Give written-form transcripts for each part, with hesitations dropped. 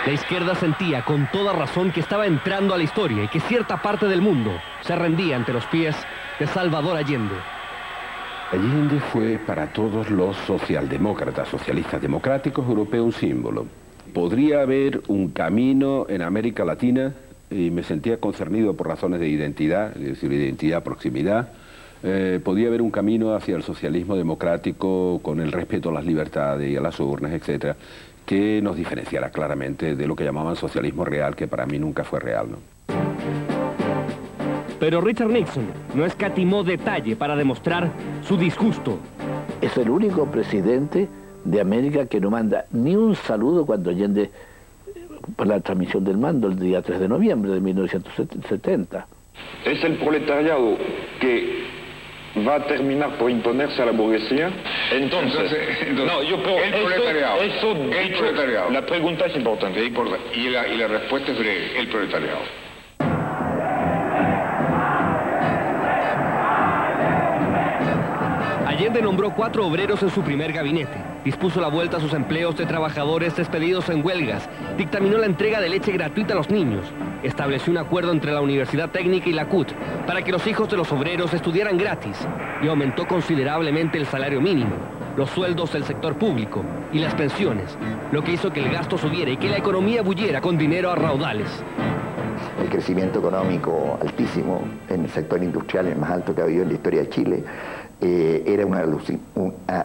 La izquierda sentía con toda razón que estaba entrando a la historia y que cierta parte del mundo se rendía ante los pies de Salvador Allende. Allende fue para todos los socialdemócratas, socialistas democráticos europeos, un símbolo. Podría haber un camino en América Latina, y me sentía concernido por razones de identidad, es decir, identidad, proximidad. Podía haber un camino hacia el socialismo democrático con el respeto a las libertades y a las urnas, etcétera, que nos diferenciara claramente de lo que llamaban socialismo real, que para mí nunca fue real, ¿no? Pero Richard Nixon no escatimó detalle para demostrar su disgusto. Es el único presidente de América que no manda ni un saludo cuando Allende, por la transmisión del mando el día 3 de noviembre de 1970. Es el proletariado que va a terminar por imponerse a la burguesía. Entonces no, yo creo el proletariado. El proletariado. La pregunta es importante. Y la respuesta es breve, el proletariado. Allende nombró 4 obreros en su primer gabinete, dispuso la vuelta a sus empleos de trabajadores despedidos en huelgas, dictaminó la entrega de leche gratuita a los niños, estableció un acuerdo entre la Universidad Técnica y la CUT para que los hijos de los obreros estudiaran gratis y aumentó considerablemente el salario mínimo, los sueldos del sector público y las pensiones, lo que hizo que el gasto subiera y que la economía bulliera con dinero a raudales. El crecimiento económico altísimo en el sector industrial, el más alto que ha habido en la historia de Chile, era una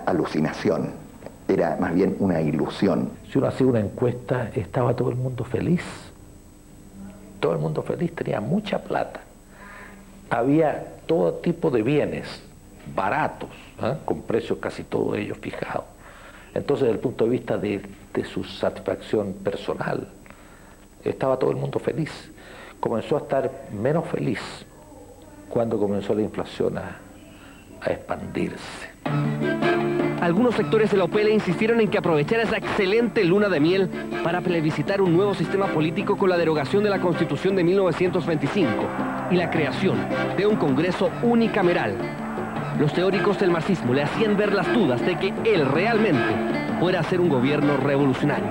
alucinación, era más bien una ilusión. Si uno hacía una encuesta, estaba todo el mundo feliz. Todo el mundo feliz, tenía mucha plata. Había todo tipo de bienes baratos, con precios casi todos ellos fijados. Entonces, desde el punto de vista de su satisfacción personal, estaba todo el mundo feliz. Comenzó a estar menos feliz cuando comenzó la inflación a expandirse. Algunos sectores de la OPL insistieron en que aprovechara esa excelente luna de miel para plebiscitar un nuevo sistema político con la derogación de la Constitución de 1925 y la creación de un Congreso unicameral. Los teóricos del marxismo le hacían ver las dudas de que él realmente fuera a ser un gobierno revolucionario.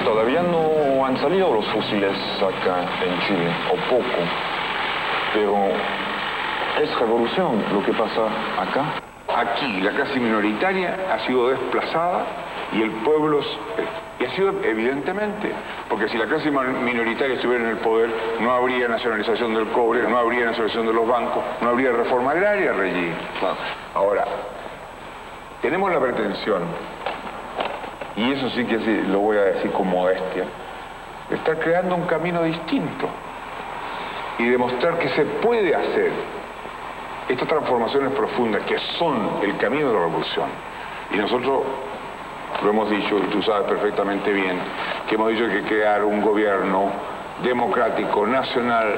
Todavía no han salido los fusiles acá en Chile, o poco, pero es revolución lo que pasa acá. Aquí la clase minoritaria ha sido desplazada y el pueblo... Y ha sido evidentemente, porque si la clase minoritaria estuviera en el poder, no habría nacionalización del cobre, no habría nacionalización de los bancos, no habría reforma agraria, Regín. Ahora, tenemos la pretensión, y eso sí que sí, lo voy a decir con modestia, de estar creando un camino distinto y demostrar que se puede hacer estas transformaciones profundas que son el camino de la revolución. Y nosotros lo hemos dicho, y tú sabes perfectamente bien, que hemos dicho que hay que crear un gobierno democrático, nacional,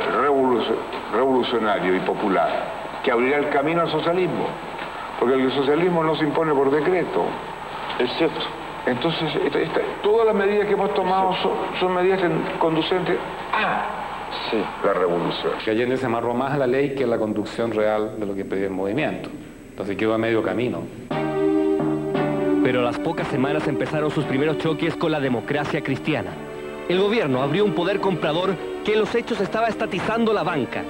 revolucionario y popular, que abrirá el camino al socialismo, porque el socialismo no se impone por decreto. Es cierto. Entonces, todas las medidas que hemos tomado son medidas conducentes a la revolución. Que Allende se amarró más a la ley que a la conducción real de lo que pedía el movimiento. Entonces quedó a medio camino. Pero a las pocas semanas empezaron sus primeros choques con la democracia cristiana. El gobierno abrió un poder comprador que en los hechos estaba estatizando la banca.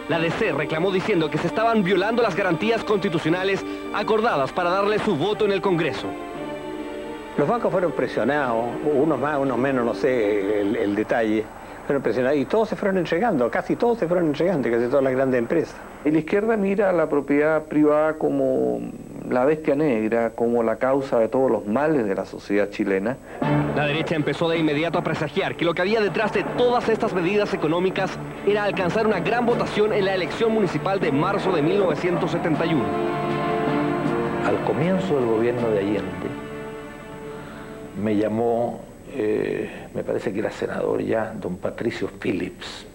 La DC reclamó diciendo que se estaban violando las garantías constitucionales acordadas para darle su voto en el Congreso. Los bancos fueron presionados, unos más, unos menos, no sé el detalle, fueron presionados y todos se fueron entregando, casi todos se fueron entregando, casi todas las grandes empresas. Y la izquierda mira a la propiedad privada como la bestia negra, como la causa de todos los males de la sociedad chilena. La derecha empezó de inmediato a presagiar que lo que había detrás de todas estas medidas económicas era alcanzar una gran votación en la elección municipal de marzo de 1971. Al comienzo del gobierno de Allende, me llamó, me parece que era senador ya, don Patricio Phillips,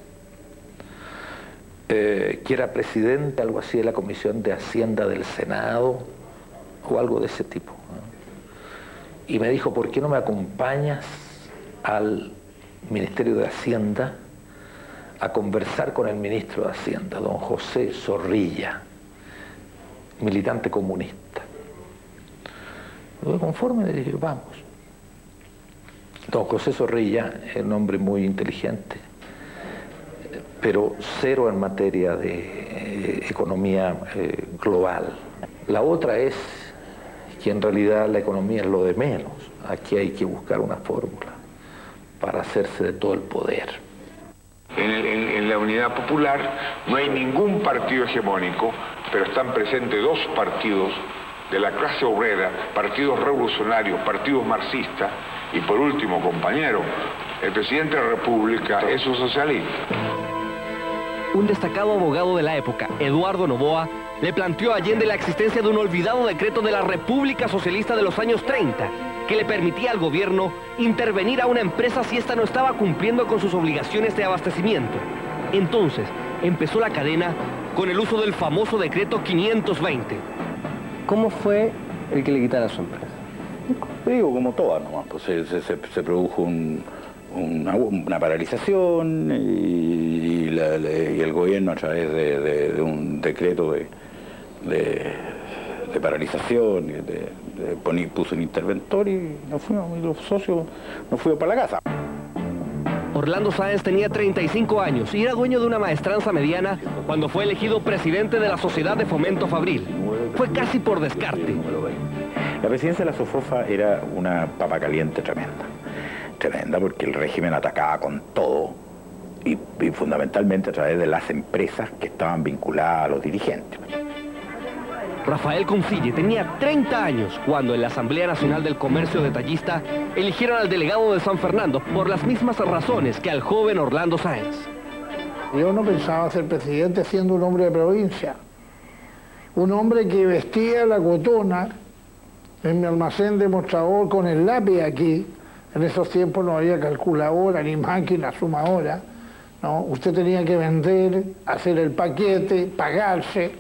que era presidente, algo así, de la Comisión de Hacienda del Senado, o algo de ese tipo, ¿no? Y me dijo, ¿por qué no me acompañas al Ministerio de Hacienda a conversar con el ministro de Hacienda, don José Zorrilla, militante comunista? Yo conforme le dije, vamos. Don José Zorrilla es un hombre muy inteligente, pero cero en materia de economía global. La otra es que en realidad la economía es lo de menos. Aquí hay que buscar una fórmula para hacerse de todo el poder. En la Unidad Popular no hay ningún partido hegemónico, pero están presentes dos partidos de la clase obrera, partidos revolucionarios, partidos marxistas, y por último, compañero, el presidente de la República es un socialista. Un destacado abogado de la época, Eduardo Noboa, le planteó a Allende la existencia de un olvidado decreto de la República Socialista de los años 30, que le permitía al gobierno intervenir a una empresa si ésta no estaba cumpliendo con sus obligaciones de abastecimiento. Entonces, empezó la cadena con el uso del famoso decreto 520. ¿Cómo fue el que le quitara su empresa? Digo, como todas nomás, pues se produjo una paralización y el gobierno a través de un decreto de paralización puso un interventor y los socios nos fuimos para la casa. Orlando Sáenz tenía 35 años y era dueño de una maestranza mediana cuando fue elegido presidente de la Sociedad de Fomento Fabril. Fue casi por descarte. La presidencia de la SOFOFA era una papa caliente tremenda porque el régimen atacaba con todo y fundamentalmente a través de las empresas que estaban vinculadas a los dirigentes. Rafael Concille tenía 30 años cuando en la Asamblea Nacional del Comercio Detallista eligieron al delegado de San Fernando por las mismas razones que al joven Orlando Sáenz. Yo no pensaba ser presidente siendo un hombre de provincia, un hombre que vestía la cotona en mi almacén de mostrador con el lápiz aquí. En esos tiempos no había calculadora ni máquina sumadora, ¿no? Usted tenía que vender, hacer el paquete, pagarse.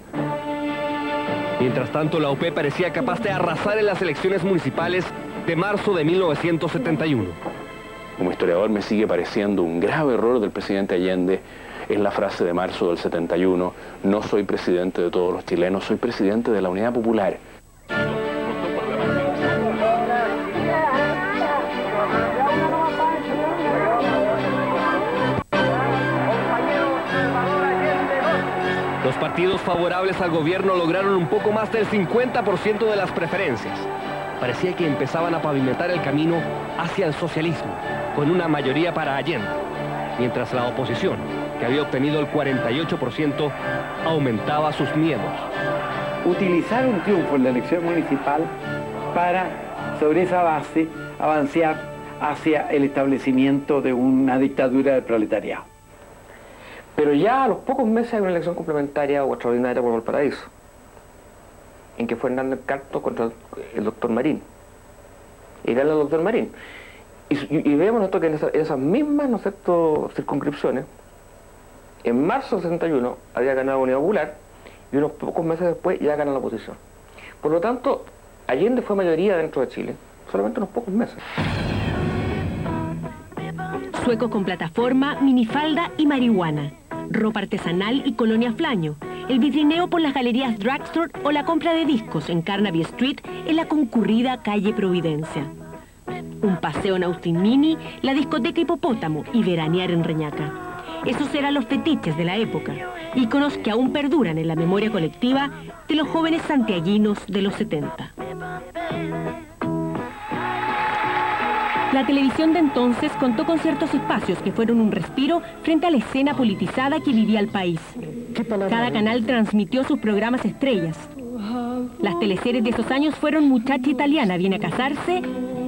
Mientras tanto, la UP parecía capaz de arrasar en las elecciones municipales de marzo de 1971. Como historiador me sigue pareciendo un grave error del presidente Allende es la frase de marzo del 71, no soy presidente de todos los chilenos, soy presidente de la Unidad Popular. Los partidos favorables al gobierno lograron un poco más del 50% de las preferencias. Parecía que empezaban a pavimentar el camino hacia el socialismo, con una mayoría para Allende, mientras la oposición, que había obtenido el 48%, aumentaba sus miedos. Utilizar un triunfo en la elección municipal para, sobre esa base, avanzar hacia el establecimiento de una dictadura del proletariado. Pero ya a los pocos meses hay una elección complementaria o extraordinaria por Valparaíso, en que fue Hernández Carto contra el doctor Marín. Y gana el doctor Marín. Y vemos esto que en esas mismas, ¿no es cierto?, circunscripciones, en marzo del 61 había ganado Unidad Popular y unos pocos meses después ya gana la oposición. Por lo tanto, Allende fue mayoría dentro de Chile, solamente unos pocos meses. Suecos con plataforma, minifalda y marihuana, ropa artesanal y colonia flaño, el vitrineo por las galerías Drugstore o la compra de discos en Carnaby Street en la concurrida calle Providencia. Un paseo en Austin Mini, la discoteca Hipopótamo y veranear en Reñaca. Esos eran los fetiches de la época, íconos que aún perduran en la memoria colectiva de los jóvenes santiaguinos de los 70. La televisión de entonces contó con ciertos espacios que fueron un respiro frente a la escena politizada que vivía el país. Cada canal transmitió sus programas estrellas. Las teleseries de esos años fueron Muchacha Italiana viene a casarse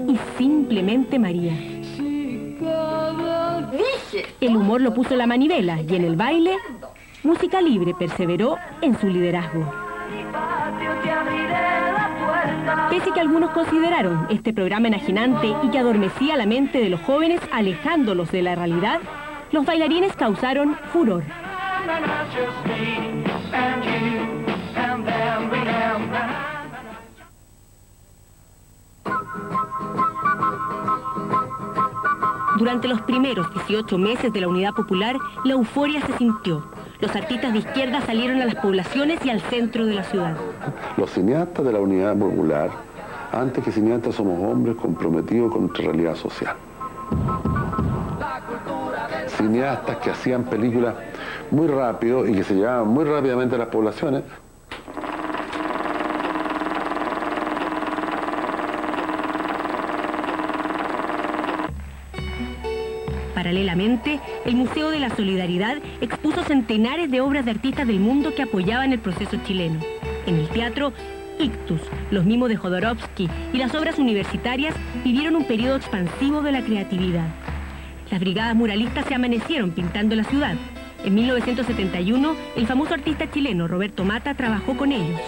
y Simplemente María. El humor lo puso la manivela y en el baile, Música Libre perseveró en su liderazgo. Pese que algunos consideraron este programa enajenante y que adormecía la mente de los jóvenes alejándolos de la realidad, los bailarines causaron furor. Durante los primeros 18 meses de la Unidad Popular, la euforia se sintió. Los artistas de izquierda salieron a las poblaciones y al centro de la ciudad. Los cineastas de la Unidad Popular, antes que cineastas somos hombres comprometidos con nuestra realidad social. cineastas que hacían películas muy rápido y que se llevaban muy rápidamente a las poblaciones. Paralelamente, el Museo de la Solidaridad expuso centenares de obras de artistas del mundo que apoyaban el proceso chileno. En el teatro, Ictus, los mimos de Jodorowsky y las obras universitarias vivieron un periodo expansivo de la creatividad. Las brigadas muralistas se amanecieron pintando la ciudad. En 1971, el famoso artista chileno Roberto Mata trabajó con ellos.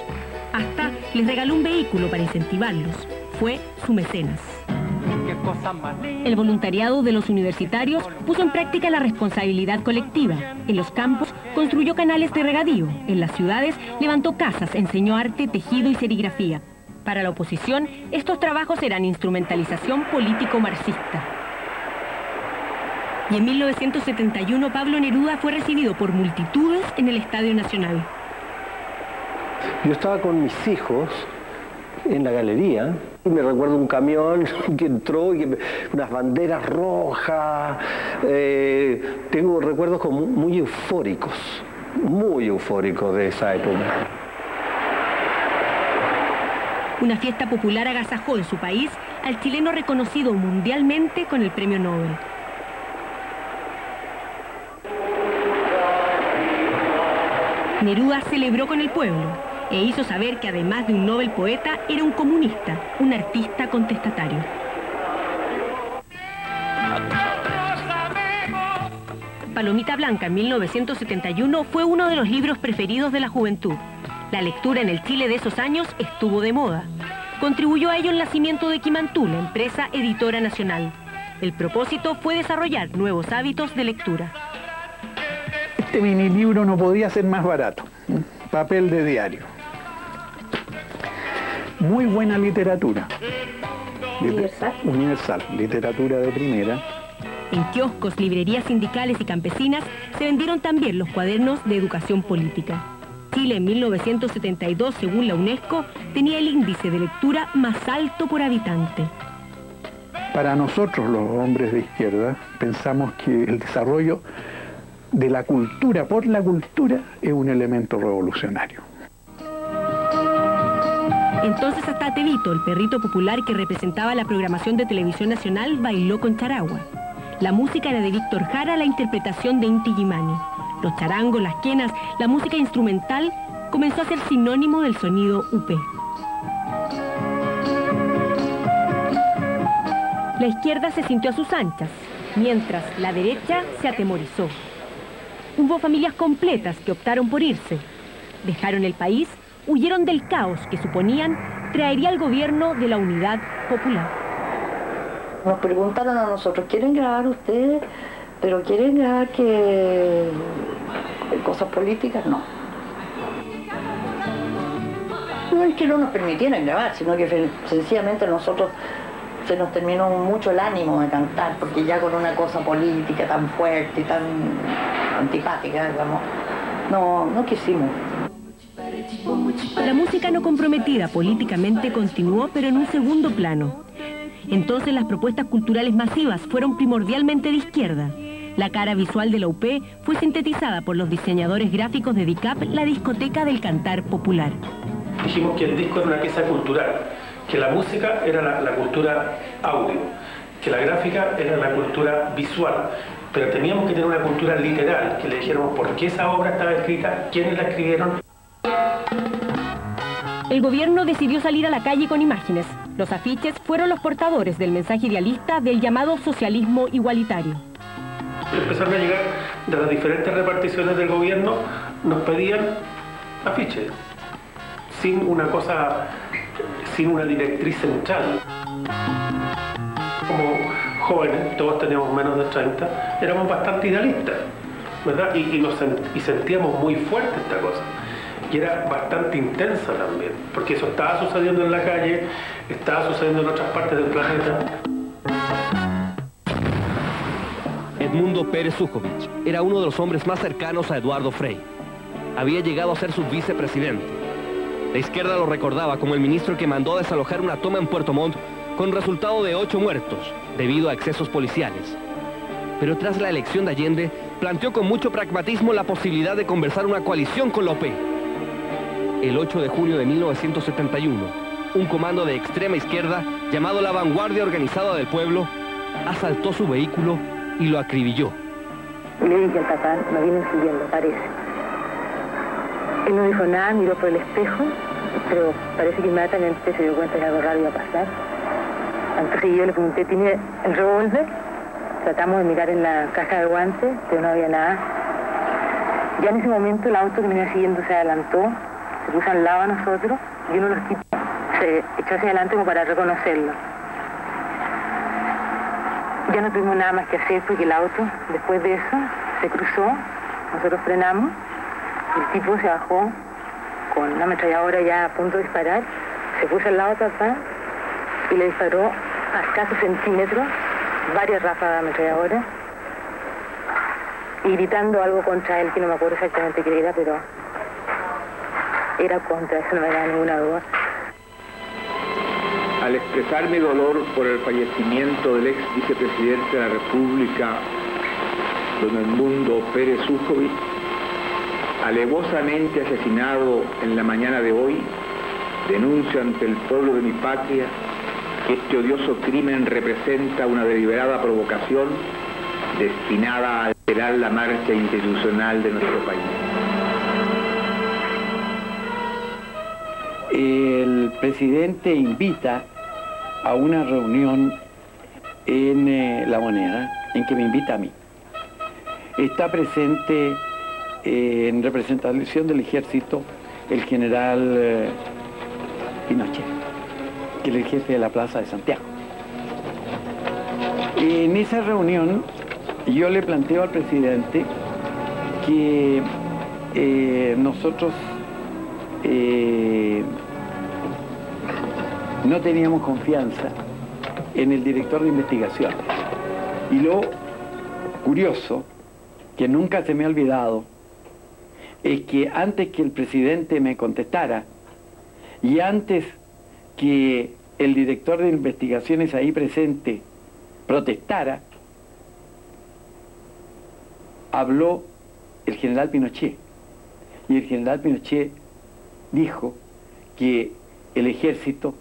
Hasta les regaló un vehículo para incentivarlos. Fue su mecenas. El voluntariado de los universitarios puso en práctica la responsabilidad colectiva. En los campos construyó canales de regadío. En las ciudades levantó casas, enseñó arte, tejido y serigrafía. Para la oposición, estos trabajos eran instrumentalización político-marxista. Y en 1971 Pablo Neruda fue recibido por multitudes en el Estadio Nacional. Yo estaba con mis hijos en la galería y me recuerdo un camión que entró y unas banderas rojas. Tengo recuerdos como muy eufóricos de esa época. Una fiesta popular agasajó en su país al chileno reconocido mundialmente con el Premio Nobel. Neruda celebró con el pueblo e hizo saber que además de un Nobel poeta, era un comunista, un artista contestatario. Palomita Blanca en 1971 fue uno de los libros preferidos de la juventud. La lectura en el Chile de esos años estuvo de moda. Contribuyó a ello el nacimiento de Quimantú, la empresa editora nacional. El propósito fue desarrollar nuevos hábitos de lectura. Este mini libro no podía ser más barato. Papel de diario. Muy buena literatura. Universal, literatura de primera. En kioscos, librerías sindicales y campesinas se vendieron también los cuadernos de educación política. Chile en 1972, según la UNESCO, tenía el índice de lectura más alto por habitante. Para nosotros, los hombres de izquierda, pensamos que el desarrollo de la cultura por la cultura es un elemento revolucionario. Entonces hasta Tevito, el perrito popular que representaba la programación de televisión nacional, bailó con charagua. La música era de Víctor Jara, la interpretación de Inti Illimani. Los charangos, las quenas, la música instrumental comenzó a ser sinónimo del sonido UP. La izquierda se sintió a sus anchas, mientras la derecha se atemorizó. Hubo familias completas que optaron por irse. Dejaron el país, huyeron del caos que suponían traería el gobierno de la unidad popular. Nos preguntaron a nosotros, ¿quieren grabar ustedes? ¿Pero quieren grabar que cosas políticas? No. No es que no nos permitieran grabar, sino que sencillamente a nosotros se nos terminó mucho el ánimo de cantar, porque ya con una cosa política tan fuerte y tan antipática, digamos, no quisimos. La música no comprometida políticamente continuó, pero en un segundo plano. Entonces las propuestas culturales masivas fueron primordialmente de izquierda. La cara visual de la UP fue sintetizada por los diseñadores gráficos de DICAP, la discoteca del cantar popular. Dijimos que el disco era una pieza cultural, que la música era la cultura audio, que la gráfica era la cultura visual, pero teníamos que tener una cultura literal, que le dijéramos por qué esa obra estaba escrita, quiénes la escribieron. El gobierno decidió salir a la calle con imágenes. Los afiches fueron los portadores del mensaje idealista del llamado socialismo igualitario. Empezaron a llegar de las diferentes reparticiones del gobierno, nos pedían afiches, sin una directriz central. Como jóvenes, todos teníamos menos de 30, éramos bastante idealistas, ¿verdad? Y sentíamos muy fuerte esta cosa. Y era bastante intensa también, porque eso estaba sucediendo en la calle, estaba sucediendo en otras partes del planeta. Edmundo Pérez Zújovich era uno de los hombres más cercanos a Eduardo Frei. Había llegado a ser su vicepresidente. La izquierda lo recordaba como el ministro que mandó a desalojar una toma en Puerto Montt con resultado de 8 muertos debido a excesos policiales. pero tras la elección de Allende, planteó con mucho pragmatismo la posibilidad de conversar una coalición con la OP. El 8 de junio de 1971, un comando de extrema izquierda, llamado la Vanguardia Organizada del Pueblo, asaltó su vehículo y lo acribilló. Y le dije al papá, me vienen siguiendo, parece. Él no dijo nada, miró por el espejo, pero parece que inmediatamente se dio cuenta que algo raro iba a pasar. Entonces yo le pregunté, ¿tiene el revólver? Tratamos de mirar en la caja de guantes, pero no había nada. Ya en ese momento el auto que me venía siguiendo se adelantó, se puso al lado de nosotros y uno de los tipos se echó hacia adelante como para reconocerlo. Ya no tuvimos nada más que hacer porque el auto, después de eso, se cruzó, nosotros frenamos, el tipo se bajó con una ametralladora ya a punto de disparar, se puso al lado de papá y le disparó a escasos centímetros, varias ráfagas de ametralladora, y gritando algo contra él, que no me acuerdo exactamente qué era, pero era contra eso, no me da ninguna duda. Al expresar mi dolor por el fallecimiento del ex vicepresidente de la República, don Edmundo Pérez Ujovich, alevosamente asesinado en la mañana de hoy, denuncio ante el pueblo de mi patria que este odioso crimen representa una deliberada provocación destinada a alterar la marcha institucional de nuestro país. El presidente invita a una reunión en La Moneda, en que me invita a mí. Está presente en representación del ejército el general Pinochet, que es el jefe de la Plaza de Santiago. En esa reunión yo le planteo al presidente que nosotros no teníamos confianza en el director de investigaciones. Y lo curioso, que nunca se me ha olvidado, es que antes que el presidente me contestara y antes que el director de investigaciones ahí presente protestara, habló el general Pinochet. Y el general Pinochet dijo que el ejército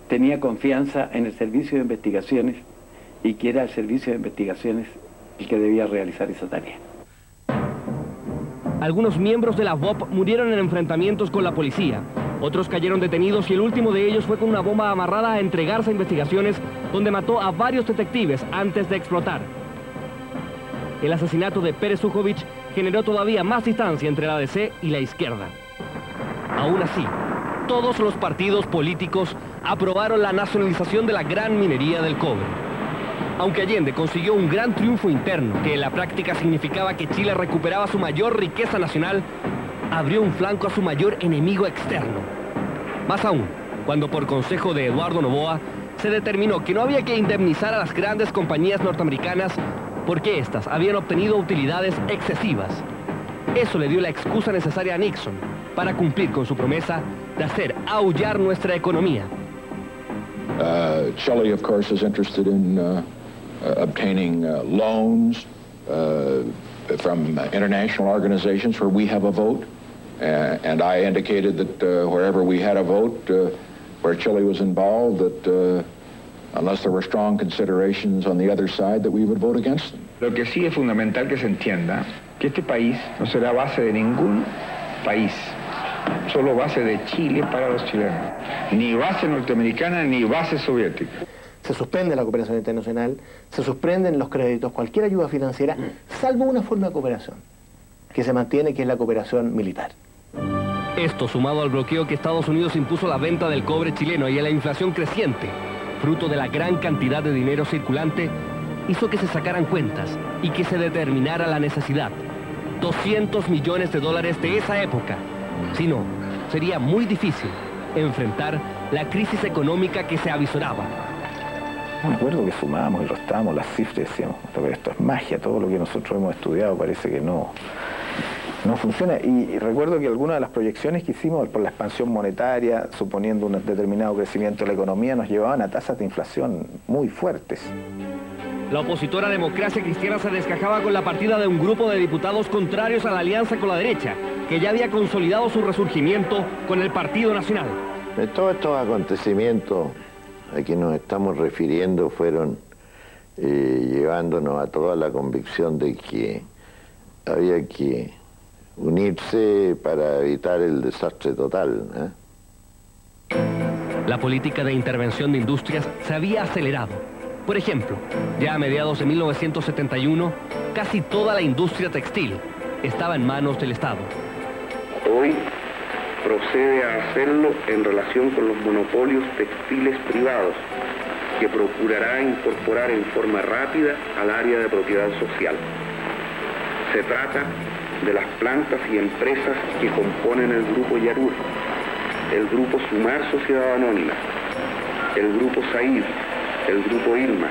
tenía confianza en el servicio de investigaciones y que era el servicio de investigaciones el que debía realizar esa tarea. Algunos miembros de la BOP murieron en enfrentamientos con la policía. Otros cayeron detenidos y el último de ellos fue con una bomba amarrada a entregarse a investigaciones donde mató a varios detectives antes de explotar. El asesinato de Pérez Ujovich generó todavía más distancia entre la DC y la izquierda. Aún así, todos los partidos políticos aprobaron la nacionalización de la gran minería del cobre. Aunque Allende consiguió un gran triunfo interno, que en la práctica significaba que Chile recuperaba su mayor riqueza nacional, abrió un flanco a su mayor enemigo externo. Más aún, cuando por consejo de Eduardo Noboa se determinó que no había que indemnizar a las grandes compañías norteamericanas porque éstas habían obtenido utilidades excesivas. Eso le dio la excusa necesaria a Nixon para cumplir con su promesa de hacer aullar nuestra economía. Chile, of course, is interested in obtaining loans from international organizations where we have a vote. And I indicated that wherever we had a vote, where Chile was involved, that unless there were strong considerations on the other side, that we would vote against them. Lo que sí es fundamental que se entienda que este país no será base de ningún país, solo base de Chile para los chilenos. Ni base norteamericana ni base soviética. Se suspende la cooperación internacional, se suspenden los créditos, cualquier ayuda financiera, salvo una forma de cooperación que se mantiene, que es la cooperación militar. Esto, sumado al bloqueo que Estados Unidos impuso a la venta del cobre chileno y a la inflación creciente, fruto de la gran cantidad de dinero circulante, hizo que se sacaran cuentas y que se determinara la necesidad. 200 millones de dólares de esa época. Si no, sería muy difícil enfrentar la crisis económica que se avisoraba. Me acuerdo que sumábamos y restábamos las cifras y decíamos, pero esto es magia, todo lo que nosotros hemos estudiado parece que no funciona. Y recuerdo que algunas de las proyecciones que hicimos por la expansión monetaria, suponiendo un determinado crecimiento de la economía, nos llevaban a tasas de inflación muy fuertes. La opositora Democracia Cristiana se descajaba con la partida de un grupo de diputados contrarios a la alianza con la derecha, que ya había consolidado su resurgimiento con el Partido Nacional. Todos estos acontecimientos a que nos estamos refiriendo fueron llevándonos a toda la convicción de que había que unirse para evitar el desastre total, La política de intervención de industrias se había acelerado. Por ejemplo, ya a mediados de 1971, casi toda la industria textil estaba en manos del Estado. Hoy procede a hacerlo en relación con los monopolios textiles privados, que procurará incorporar en forma rápida al área de propiedad social. Se trata de las plantas y empresas que componen el Grupo Yarur, el Grupo Sumar Sociedad Anónima, el Grupo Said, el Grupo Ilma,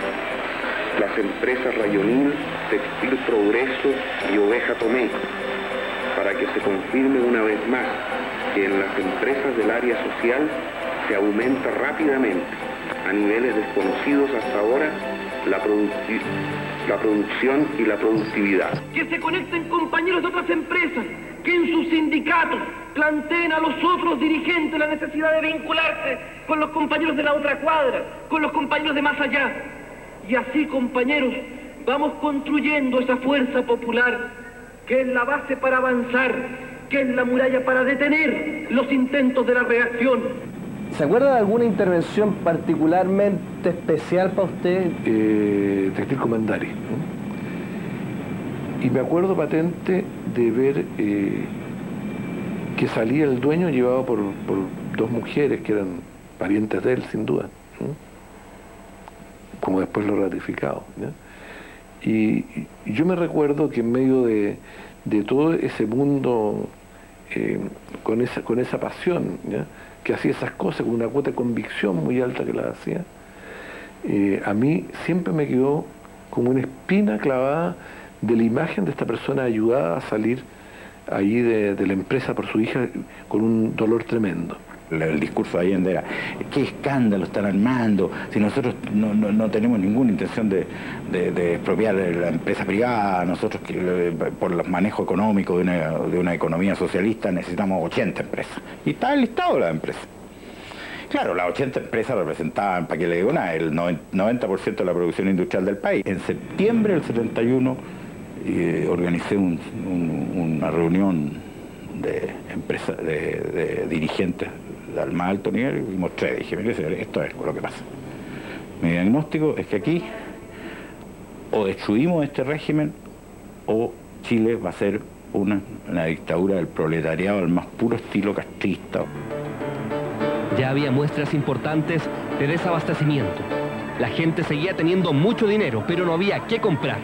las empresas Rayonil, Textil Progreso y Oveja Tomé, para que se confirme una vez más que en las empresas del área social se aumenta rápidamente, a niveles desconocidos hasta ahora, la producción y la productividad. Que se conecten compañeros de otras empresas, que en sus sindicatos planteen a los otros dirigentes la necesidad de vincularse con los compañeros de la otra cuadra, con los compañeros de más allá. Y así, compañeros, vamos construyendo esa fuerza popular que es la base para avanzar, que es la muralla para detener los intentos de la reacción. ¿Se acuerda de alguna intervención particularmente especial para usted? Textil Comandari. Y me acuerdo patente de ver que salía el dueño llevado por dos mujeres que eran parientes de él, sin duda, como después lo ratificado. Y yo me recuerdo que en medio de todo ese mundo, con esa pasión, que hacía esas cosas con una cuota de convicción muy alta que las hacía, a mí siempre me quedó como una espina clavada de la imagen de esta persona ayudada a salir allí de la empresa por su hija con un dolor tremendo. El discurso de Allende era: ¿qué escándalo están armando? Si nosotros no tenemos ninguna intención de expropiar la empresa privada, nosotros por los manejos económicos de una economía socialista necesitamos 80 empresas. Y está el listado las empresas. Claro, las 80 empresas representaban, para que le digo nada, el 90% de la producción industrial del país. En septiembre del 71 organicé una reunión de dirigentes al más alto nivel y mostré, dije: mire, esto es lo que pasa. Mi diagnóstico es que aquí o destruimos este régimen o Chile va a ser una dictadura del proletariado al más puro estilo castrista. Ya había muestras importantes de desabastecimiento. La gente seguía teniendo mucho dinero, pero no había qué comprar.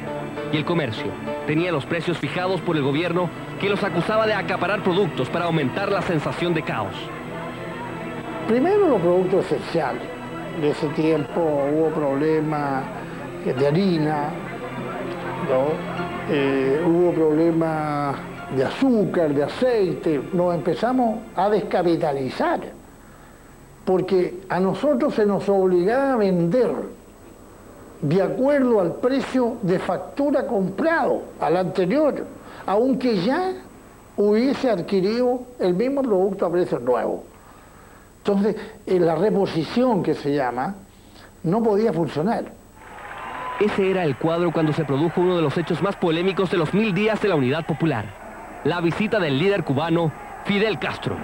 Y el comercio tenía los precios fijados por el gobierno, que los acusaba de acaparar productos para aumentar la sensación de caos. Primero los productos esenciales. De ese tiempo hubo problemas de harina, hubo problemas de azúcar, de aceite. Nos empezamos a descapitalizar, porque a nosotros se nos obligaba a vender de acuerdo al precio de factura comprado, al anterior, aunque ya hubiese adquirido el mismo producto a precio nuevo. Entonces, la reposición, que se llama, no podía funcionar. Ese era el cuadro cuando se produjo uno de los hechos más polémicos de los 1000 días de la Unidad Popular: la visita del líder cubano Fidel Castro.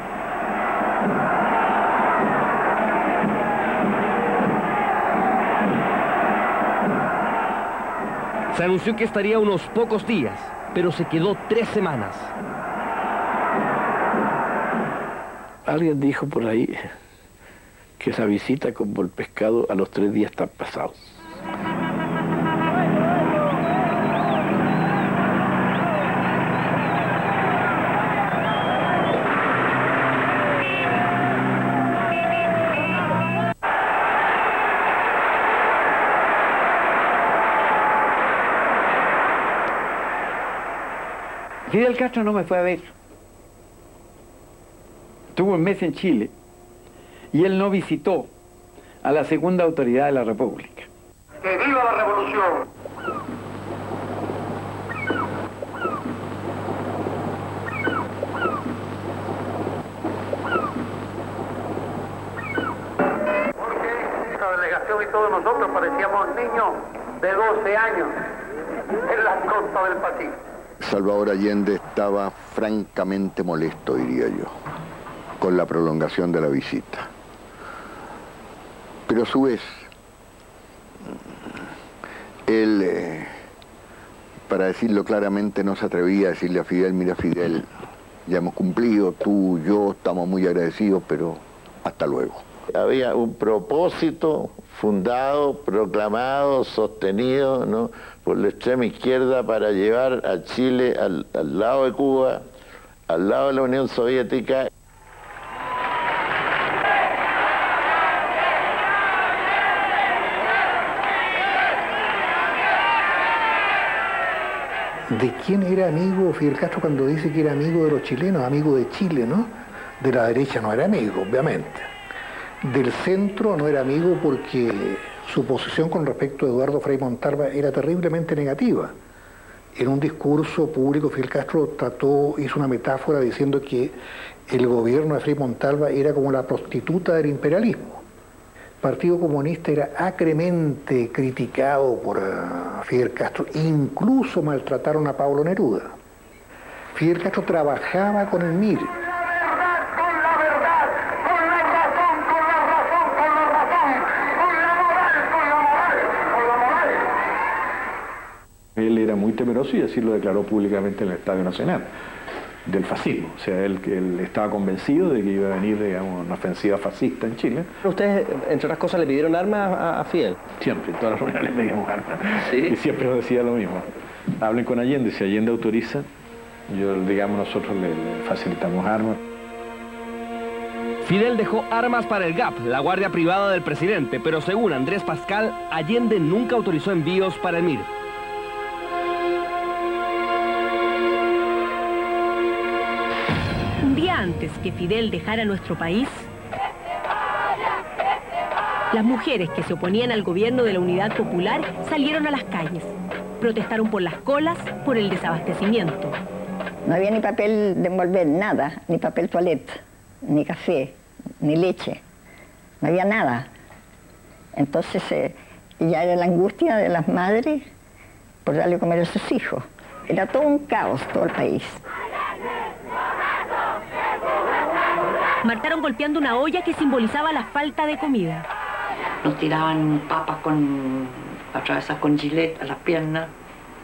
Se anunció que estaría unos pocos días, pero se quedó 3 semanas. Alguien dijo por ahí que esa visita, como el pescado, a los 3 días están pasados. Fidel Castro no me fue a ver. Estuvo un mes en Chile y él no visitó a la segunda autoridad de la República. ¡Que viva la revolución! generación y todos nosotros parecíamos niños de 12 años en las costas del Pacífico. Salvador Allende estaba francamente molesto, diría yo, con la prolongación de la visita. Pero a su vez, él, para decirlo claramente, no se atrevía a decirle a Fidel: mira, Fidel, ya hemos cumplido, tú, yo, estamos muy agradecidos, pero hasta luego. Había un propósito fundado, proclamado, sostenido, ¿no?, por la extrema izquierda para llevar a Chile al lado de Cuba, al lado de la Unión Soviética. ¿De quién era amigo Fidel Castro cuando dice que era amigo de los chilenos, amigo de Chile, ¿no? De la derecha no era amigo, obviamente. Del centro no era amigo porque su posición con respecto a Eduardo Frei Montalva era terriblemente negativa. En un discurso público Fidel Castro hizo una metáfora diciendo que el gobierno de Frei Montalva era como la prostituta del imperialismo. El Partido Comunista era acremente criticado por Fidel Castro, incluso maltrataron a Pablo Neruda. Fidel Castro trabajaba con el MIR. Él era muy temeroso y así lo declaró públicamente en el Estadio Nacional, del fascismo. O sea, él estaba convencido de que iba a venir, digamos, una ofensiva fascista en Chile. ¿Ustedes, entre otras cosas, le pidieron armas a Fidel? Siempre, en todas las reuniones le pedimos armas. ¿Sí? Y siempre nos decía lo mismo. Hablen con Allende, si Allende autoriza, nosotros le facilitamos armas. Fidel dejó armas para el GAP, la guardia privada del presidente, pero según Andrés Pascal, Allende nunca autorizó envíos para el MIR. Un día antes que Fidel dejara nuestro país, las mujeres que se oponían al gobierno de la Unidad Popular salieron a las calles. Protestaron por las colas, por el desabastecimiento. No había ni papel de envolver, nada, ni papel toilette, ni café, ni leche. No había nada. Entonces ya era la angustia de las madres por darle a comer a sus hijos. Era todo un caos, todo el país. Marcharon golpeando una olla que simbolizaba la falta de comida. Nos tiraban papas atravesadas con gilet a las piernas.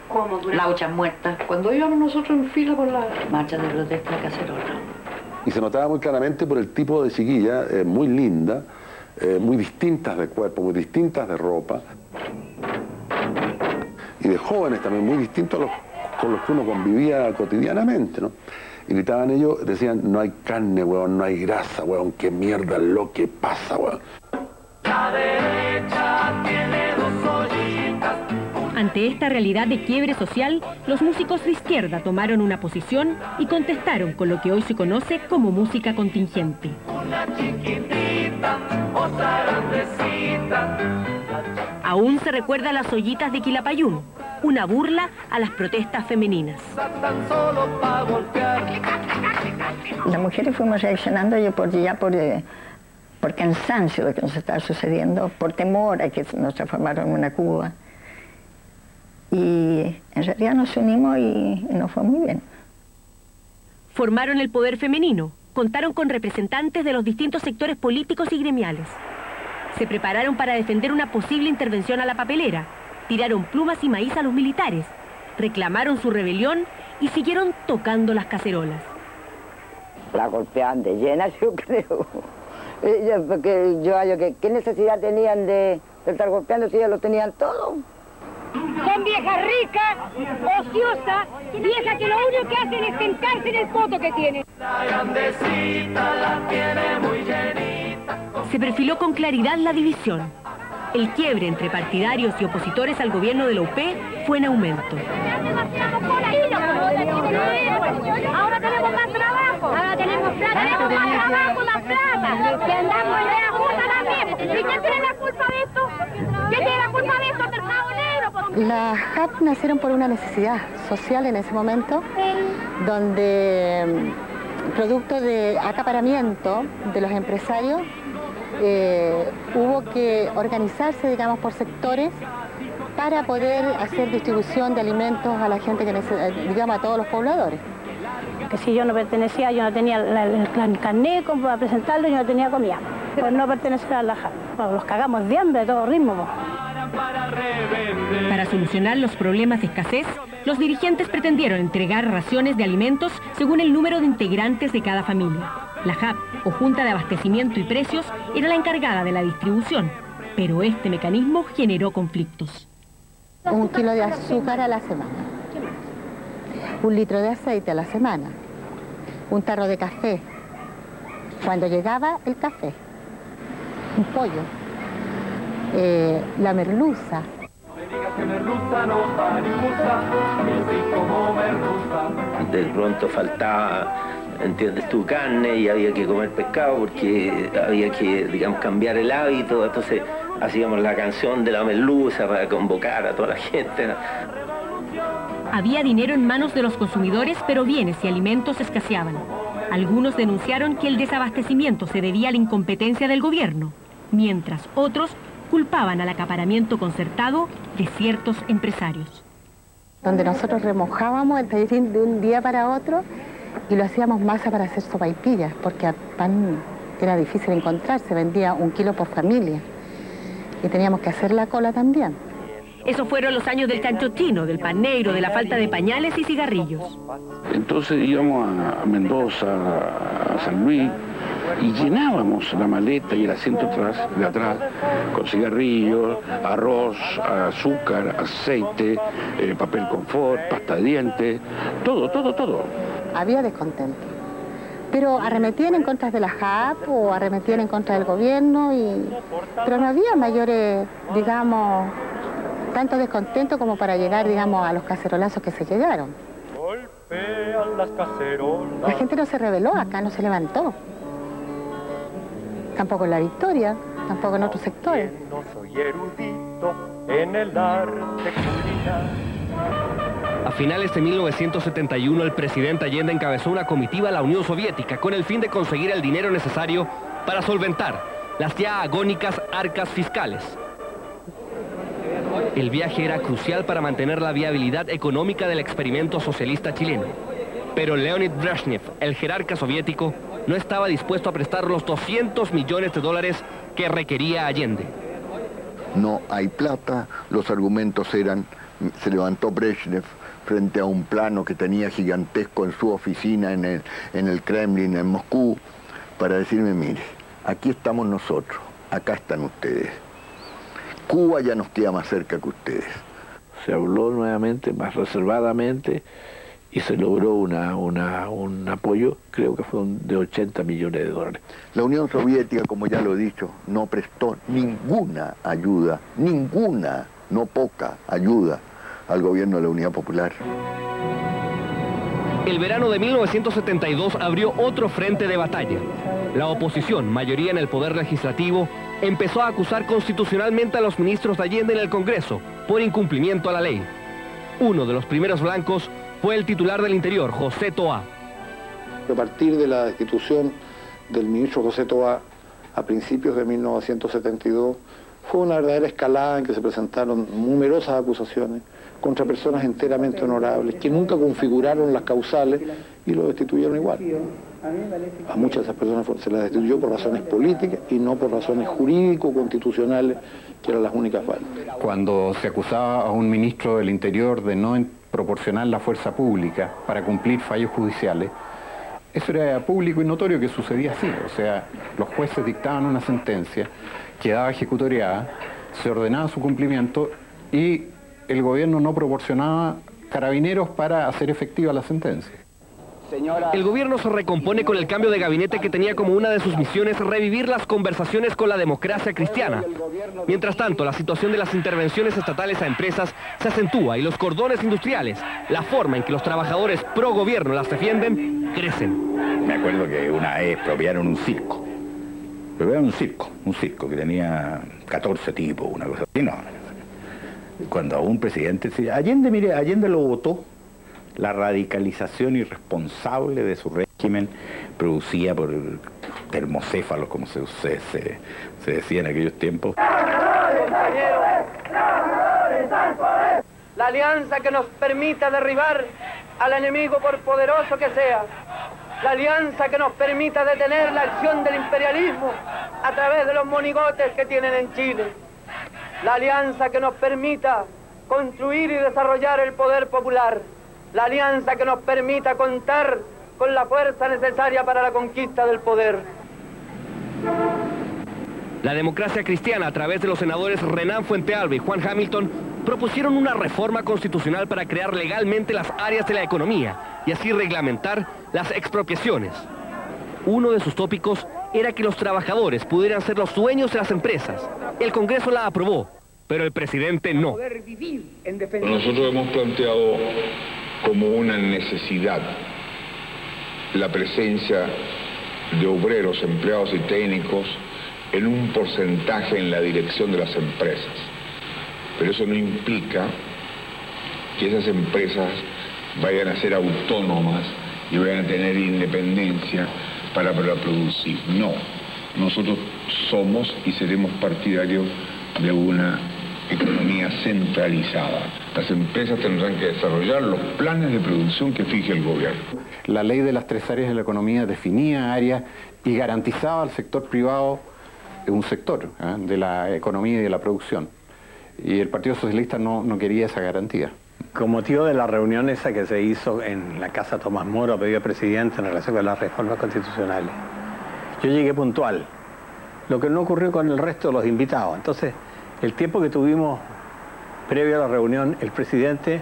¿Cómo? Lauchas muertas. Cuando íbamos nosotros en fila por la marcha de protesta de Cacerola. Y se notaba muy claramente por el tipo de chiquilla, muy linda, muy distintas de cuerpo, muy distintas de ropa. Y de jóvenes también, muy distintos a los con los que uno convivía cotidianamente, ¿no? Y gritaban ellos, decían: no hay carne, huevón, no hay grasa, huevón, qué mierda es lo que pasa, huevón. La derecha tiene dos ollitas. Ante esta realidad de quiebre social, los músicos de izquierda tomaron una posición y contestaron con lo que hoy se conoce como música contingente. Una chiquitita, otra grandecita. Aún se recuerda las ollitas de Quilapayún, una burla a las protestas femeninas. Las mujeres fuimos reaccionando por cansancio de que nos estaba sucediendo, por temor a que nos transformaran en una Cuba. Y en realidad nos unimos y nos fue muy bien. Formaron el poder femenino, contaron con representantes de los distintos sectores políticos y gremiales. Se prepararon para defender una posible intervención a la papelera, tiraron plumas y maíz a los militares, reclamaron su rebelión y siguieron tocando las cacerolas. La golpeaban de llenas, yo creo. Porque ¿qué necesidad tenían de estar golpeando si ya lo tenían todo? Son viejas ricas, ociosas, viejas que lo único que hacen es sentarse en el poto que tienen. La grandecita la tiene muy llenita. Se perfiló con claridad la división. El quiebre entre partidarios y opositores al gobierno de la UP fue en aumento. Ahora tenemos más trabajo. Ahora tenemos plata, tenemos más trabajo, más plata. Que andamos en la justa también. ¿Y quién tiene la culpa de esto? ¿Quién tiene la culpa de esto? El mercado negro. Las JAP nacieron por una necesidad social en ese momento, donde producto de acaparamiento de los empresarios hubo que organizarse, digamos, por sectores para poder hacer distribución de alimentos a la gente que necesita, digamos, a todos los pobladores. Que si yo no pertenecía, yo no tenía el carnet para presentarlo, yo no tenía comida. Por no pertenecer a la JAP. Bueno, los cagamos de hambre a todo ritmo. Para solucionar los problemas de escasez, los dirigentes pretendieron entregar raciones de alimentos según el número de integrantes de cada familia. La JAP, o Junta de Abastecimiento y Precios, era la encargada de la distribución, pero este mecanismo generó conflictos. 1 kilo de azúcar a la semana, 1 litro de aceite a la semana, un tarro de café, cuando llegaba el café, un pollo, la merluza. De pronto faltaba, entiendes tú, carne y había que comer pescado porque había que, digamos, cambiar el hábito. Entonces hacíamos la canción de la merluza para convocar a toda la gente. Había dinero en manos de los consumidores, pero bienes y alimentos escaseaban. Algunos denunciaron que el desabastecimiento se debía a la incompetencia del gobierno, mientras otros culpaban al acaparamiento concertado de ciertos empresarios. Donde nosotros remojábamos el tallerín de un día para otro y lo hacíamos masa para hacer sopaipillas, porque el pan era difícil encontrar, se vendía 1 kilo por familia y teníamos que hacer la cola también. Esos fueron los años del chancho chino, del pan negro, de la falta de pañales y cigarrillos. Entonces íbamos a Mendoza, a San Luis, y llenábamos la maleta y el asiento de atrás con cigarrillos, arroz, azúcar, aceite, papel confort, pasta de dientes, todo. Había descontento, pero arremetían en contra de la JAP o arremetían en contra del gobierno, pero no había mayores, digamos, tanto descontento como para llegar, digamos, a los cacerolazos que se llegaron. La gente no se rebeló acá, no se levantó. Tampoco en La Victoria, tampoco en otros sectores. No soy erudito en el arte culinario. A finales de 1971, el presidente Allende encabezó una comitiva a la Unión Soviética con el fin de conseguir el dinero necesario para solventar las ya agónicas arcas fiscales. El viaje era crucial para mantener la viabilidad económica del experimento socialista chileno. Pero Leonid Brezhnev, el jerarca soviético, no estaba dispuesto a prestar los $200 millones que requería Allende. No hay plata, los argumentos eran, se levantó Brezhnev frente a un plano que tenía gigantesco en su oficina en el Kremlin, en Moscú, para decirme, mire, aquí estamos nosotros, acá están ustedes. Cuba ya nos queda más cerca que ustedes. Se habló nuevamente, más reservadamente, y se logró un apoyo, creo que fue de $80 millones. La Unión Soviética, como ya lo he dicho, no prestó ninguna ayuda, ninguna, no poca ayuda al gobierno de la Unidad Popular. El verano de 1972 abrió otro frente de batalla. La oposición, mayoría en el poder legislativo, empezó a acusar constitucionalmente a los ministros de Allende en el Congreso por incumplimiento a la ley. Uno de los primeros blancos fue el titular del Interior, José Toá. A partir de la destitución del ministro José Toá a principios de 1972, fue una verdadera escalada en que se presentaron numerosas acusaciones contra personas enteramente honorables, que nunca configuraron las causales y lo destituyeron igual. A muchas de esas personas se las destituyó por razones políticas y no por razones jurídico-constitucionales, que eran las únicas válidas. Cuando se acusaba a un ministro del Interior de no proporcionar la fuerza pública para cumplir fallos judiciales, eso era público y notorio que sucedía así. O sea, los jueces dictaban una sentencia, quedaba ejecutoriada, se ordenaba su cumplimiento y el gobierno no proporcionaba carabineros para hacer efectiva la sentencia. El gobierno se recompone con el cambio de gabinete que tenía como una de sus misiones revivir las conversaciones con la democracia cristiana. Mientras tanto, la situación de las intervenciones estatales a empresas se acentúa y los cordones industriales, la forma en que los trabajadores pro gobierno las defienden, crecen. Me acuerdo que una vez expropiaron un circo. Expropiaron un circo que tenía 14 tipos, una cosa así. No. Cuando un presidente decía, Allende, mire, Allende lo votó, la radicalización irresponsable de su régimen. régimen producía por termocéfalos, como se decía en aquellos tiempos. La alianza que nos permita derribar al enemigo por poderoso que sea. La alianza que nos permita detener la acción del imperialismo a través de los monigotes que tienen en Chile. La alianza que nos permita construir y desarrollar el poder popular. La alianza que nos permita contar con la fuerza necesaria para la conquista del poder. La democracia cristiana, a través de los senadores Renán Fuentealba y Juan Hamilton, propusieron una reforma constitucional para crear legalmente las áreas de la economía y así reglamentar las expropiaciones. Uno de sus tópicos era que los trabajadores pudieran ser los dueños de las empresas. El Congreso la aprobó, pero el presidente no. Nosotros hemos planteado como una necesidad la presencia de obreros, empleados y técnicos en un porcentaje en la dirección de las empresas. Pero eso no implica que esas empresas vayan a ser autónomas y vayan a tener independencia para producir. No, nosotros somos y seremos partidarios de una economía centralizada. Las empresas tendrán que desarrollar los planes de producción que fije el gobierno. La ley de las 3 áreas de la economía definía áreas y garantizaba al sector privado un sector de la economía y de la producción. Y el Partido Socialista no quería esa garantía. Con motivo de la reunión esa que se hizo en la Casa Tomás Moro, a pedido del presidente en relación con las reformas constitucionales, yo llegué puntual, lo que no ocurrió con el resto de los invitados. Entonces, el tiempo que tuvimos previo a la reunión, el presidente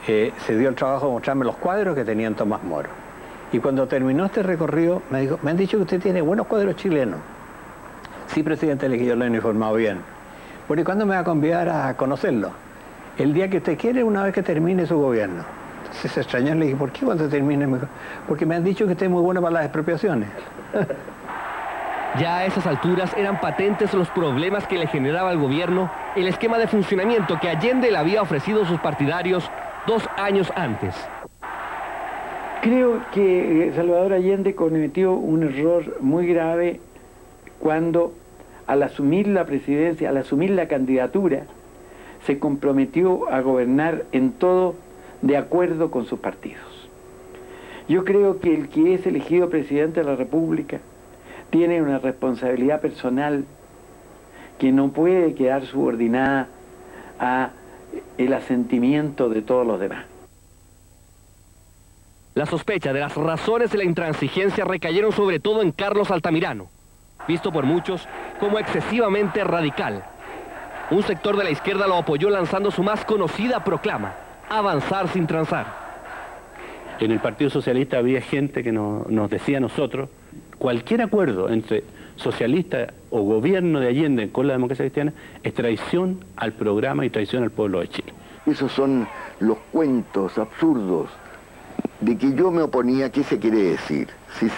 se dio el trabajo de mostrarme los cuadros que tenía en Tomás Moro. Y cuando terminó este recorrido, me dijo, me han dicho que usted tiene buenos cuadros chilenos. Sí, presidente, le dije, yo lo he informado bien. Bueno, ¿y cuándo me va a convidar a conocerlo? El día que usted quiere, una vez que termine su gobierno. Entonces se extrañó, le dije, ¿por qué cuando termine? Porque me han dicho que usted es muy bueno para las expropiaciones. Ya a esas alturas eran patentes los problemas que le generaba al gobierno el esquema de funcionamiento que Allende le había ofrecido a sus partidarios 2 años antes. Creo que Salvador Allende cometió un error muy grave cuando, al asumir la presidencia, al asumir la candidatura, se comprometió a gobernar en todo de acuerdo con sus partidos. Yo creo que el que es elegido presidente de la República tiene una responsabilidad personal que no puede quedar subordinada a el asentimiento de todos los demás. La sospecha de las razones de la intransigencia recayeron sobre todo en Carlos Altamirano, visto por muchos como excesivamente radical. Un sector de la izquierda lo apoyó lanzando su más conocida proclama, avanzar sin transar. En el Partido Socialista había gente que nos decía a nosotros, cualquier acuerdo entre socialista o gobierno de Allende con la democracia cristiana es traición al programa y traición al pueblo de Chile. Esos son los cuentos absurdos de que yo me oponía. ¿Qué se quiere decir? Si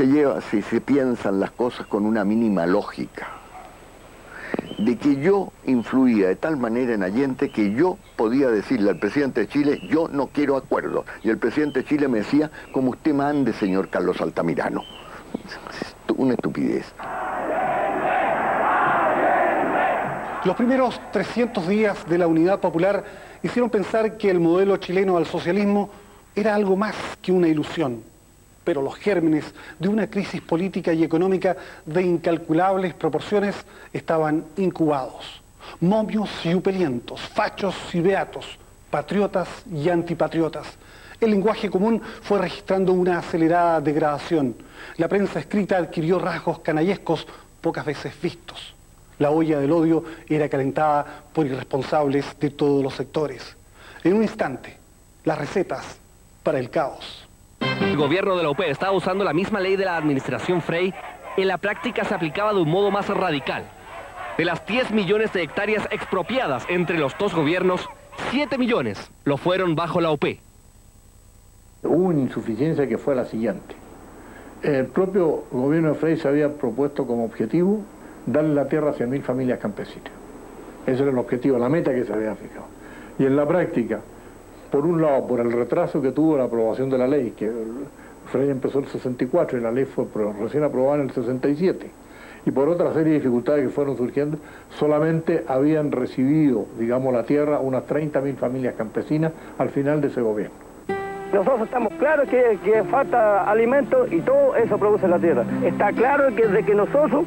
se piensan las cosas con una mínima lógica, de que yo influía de tal manera en Allende que yo podía decirle al presidente de Chile, yo no quiero acuerdo, y el presidente de Chile me decía, como usted mande, señor Carlos Altamirano. Una estupidez. Los primeros 300 días de la Unidad Popular hicieron pensar que el modelo chileno al socialismo era algo más que una ilusión, pero los gérmenes de una crisis política y económica de incalculables proporciones estaban incubados. Momios y upelientos, fachos y beatos, patriotas y antipatriotas. El lenguaje común fue registrando una acelerada degradación. La prensa escrita adquirió rasgos canallescos pocas veces vistos. La olla del odio era calentada por irresponsables de todos los sectores. En un instante, las recetas para el caos. El gobierno de la UP estaba usando la misma ley de la administración Frey, en la práctica se aplicaba de un modo más radical. De las 10 millones de hectáreas expropiadas entre los 2 gobiernos, 7 millones lo fueron bajo la UP. Hubo una insuficiencia que fue la siguiente. El propio gobierno de Frey se había propuesto como objetivo darle la tierra a 100.000 familias campesinas. Ese era el objetivo, la meta que se había fijado. Y en la práctica, por un lado, por el retraso que tuvo la aprobación de la ley, que Frey empezó en el 64 y la ley fue recién aprobada en el 67. Y por otra serie de dificultades que fueron surgiendo, solamente habían recibido, digamos, la tierra unas 30.000 familias campesinas al final de ese gobierno. Nosotros estamos claros que falta alimento y todo eso produce la tierra. Está claro de que nosotros,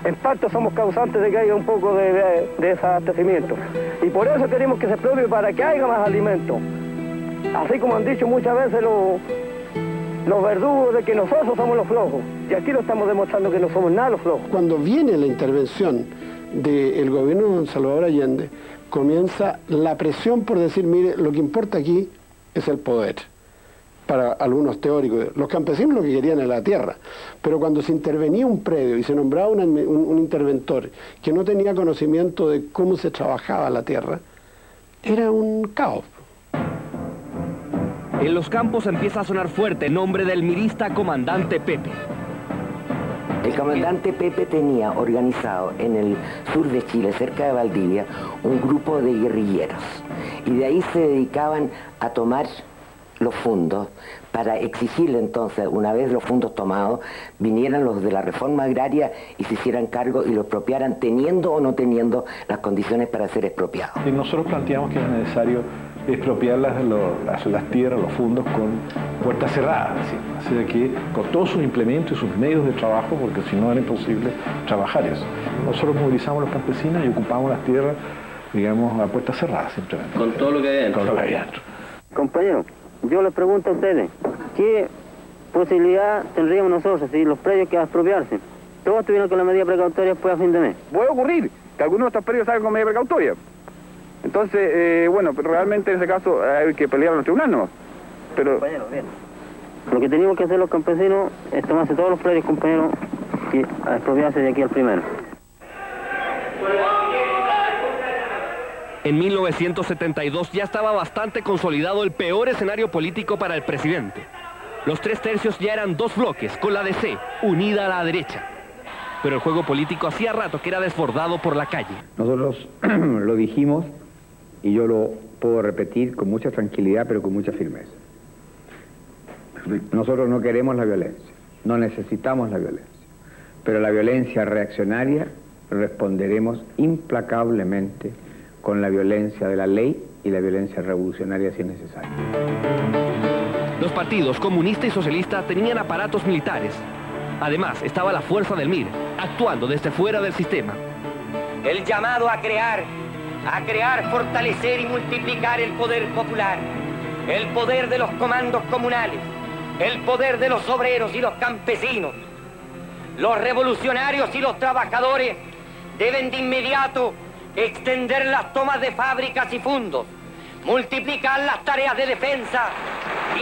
en parte, somos causantes de que haya un poco de desabastecimiento. Y por eso queremos que se expropie para que haya más alimento. Así como han dicho muchas veces los verdugos de que nosotros somos los flojos. Y aquí lo estamos demostrando que no somos nada los flojos. Cuando viene la intervención del gobierno de don Salvador Allende, comienza la presión por decir, mire, lo que importa aquí es el poder. Para algunos teóricos, los campesinos lo que querían era la tierra, pero cuando se intervenía un predio y se nombraba un interventor que no tenía conocimiento de cómo se trabajaba la tierra, era un caos. En los campos empieza a sonar fuerte el nombre del mirista comandante Pepe. El comandante Pepe tenía organizado en el sur de Chile, cerca de Valdivia, un grupo de guerrilleros, y de ahí se dedicaban a tomar los fondos para exigirle entonces, una vez los fondos tomados, vinieran los de la reforma agraria y se hicieran cargo y lo expropiaran teniendo o no teniendo las condiciones para ser expropiados. Y nosotros planteamos que era necesario expropiar las tierras, los fondos con puertas cerradas, así de que con todos sus implementos y sus medios de trabajo, porque si no era imposible trabajar eso. Nosotros movilizamos a los campesinos y ocupamos las tierras, digamos, a puertas cerradas simplemente. Con todo lo que hay dentro. Con lo que hay dentro. Compañero, yo les pregunto a ustedes, ¿qué posibilidad tendríamos nosotros si los predios que va a expropiarse, todos estuvieron con la medida precautoria después a fin de mes? Puede ocurrir que algunos de estos predios salgan con medida precautoria. Entonces, bueno, pero realmente en ese caso hay que pelear en los tribunales, ¿no? Pero... Compañero, bien. Lo que tenemos que hacer los campesinos es tomarse todos los predios, compañeros, y a expropiarse de aquí al primero. En 1972 ya estaba bastante consolidado el peor escenario político para el presidente. Los 3/3 ya eran dos bloques, con la DC unida a la derecha. Pero el juego político hacía rato que era desbordado por la calle. Nosotros lo dijimos, y yo lo puedo repetir con mucha tranquilidad, pero con mucha firmeza. Nosotros no queremos la violencia, no necesitamos la violencia, pero la violencia reaccionaria responderemos implacablemente con la violencia de la ley y la violencia revolucionaria si es necesario. Los partidos comunista y socialista tenían aparatos militares. Además, estaba la fuerza del MIR, actuando desde fuera del sistema. El llamado a crear, fortalecer y multiplicar el poder popular, el poder de los comandos comunales, el poder de los obreros y los campesinos. Los revolucionarios y los trabajadores deben de inmediato extender las tomas de fábricas y fundos, multiplicar las tareas de defensa,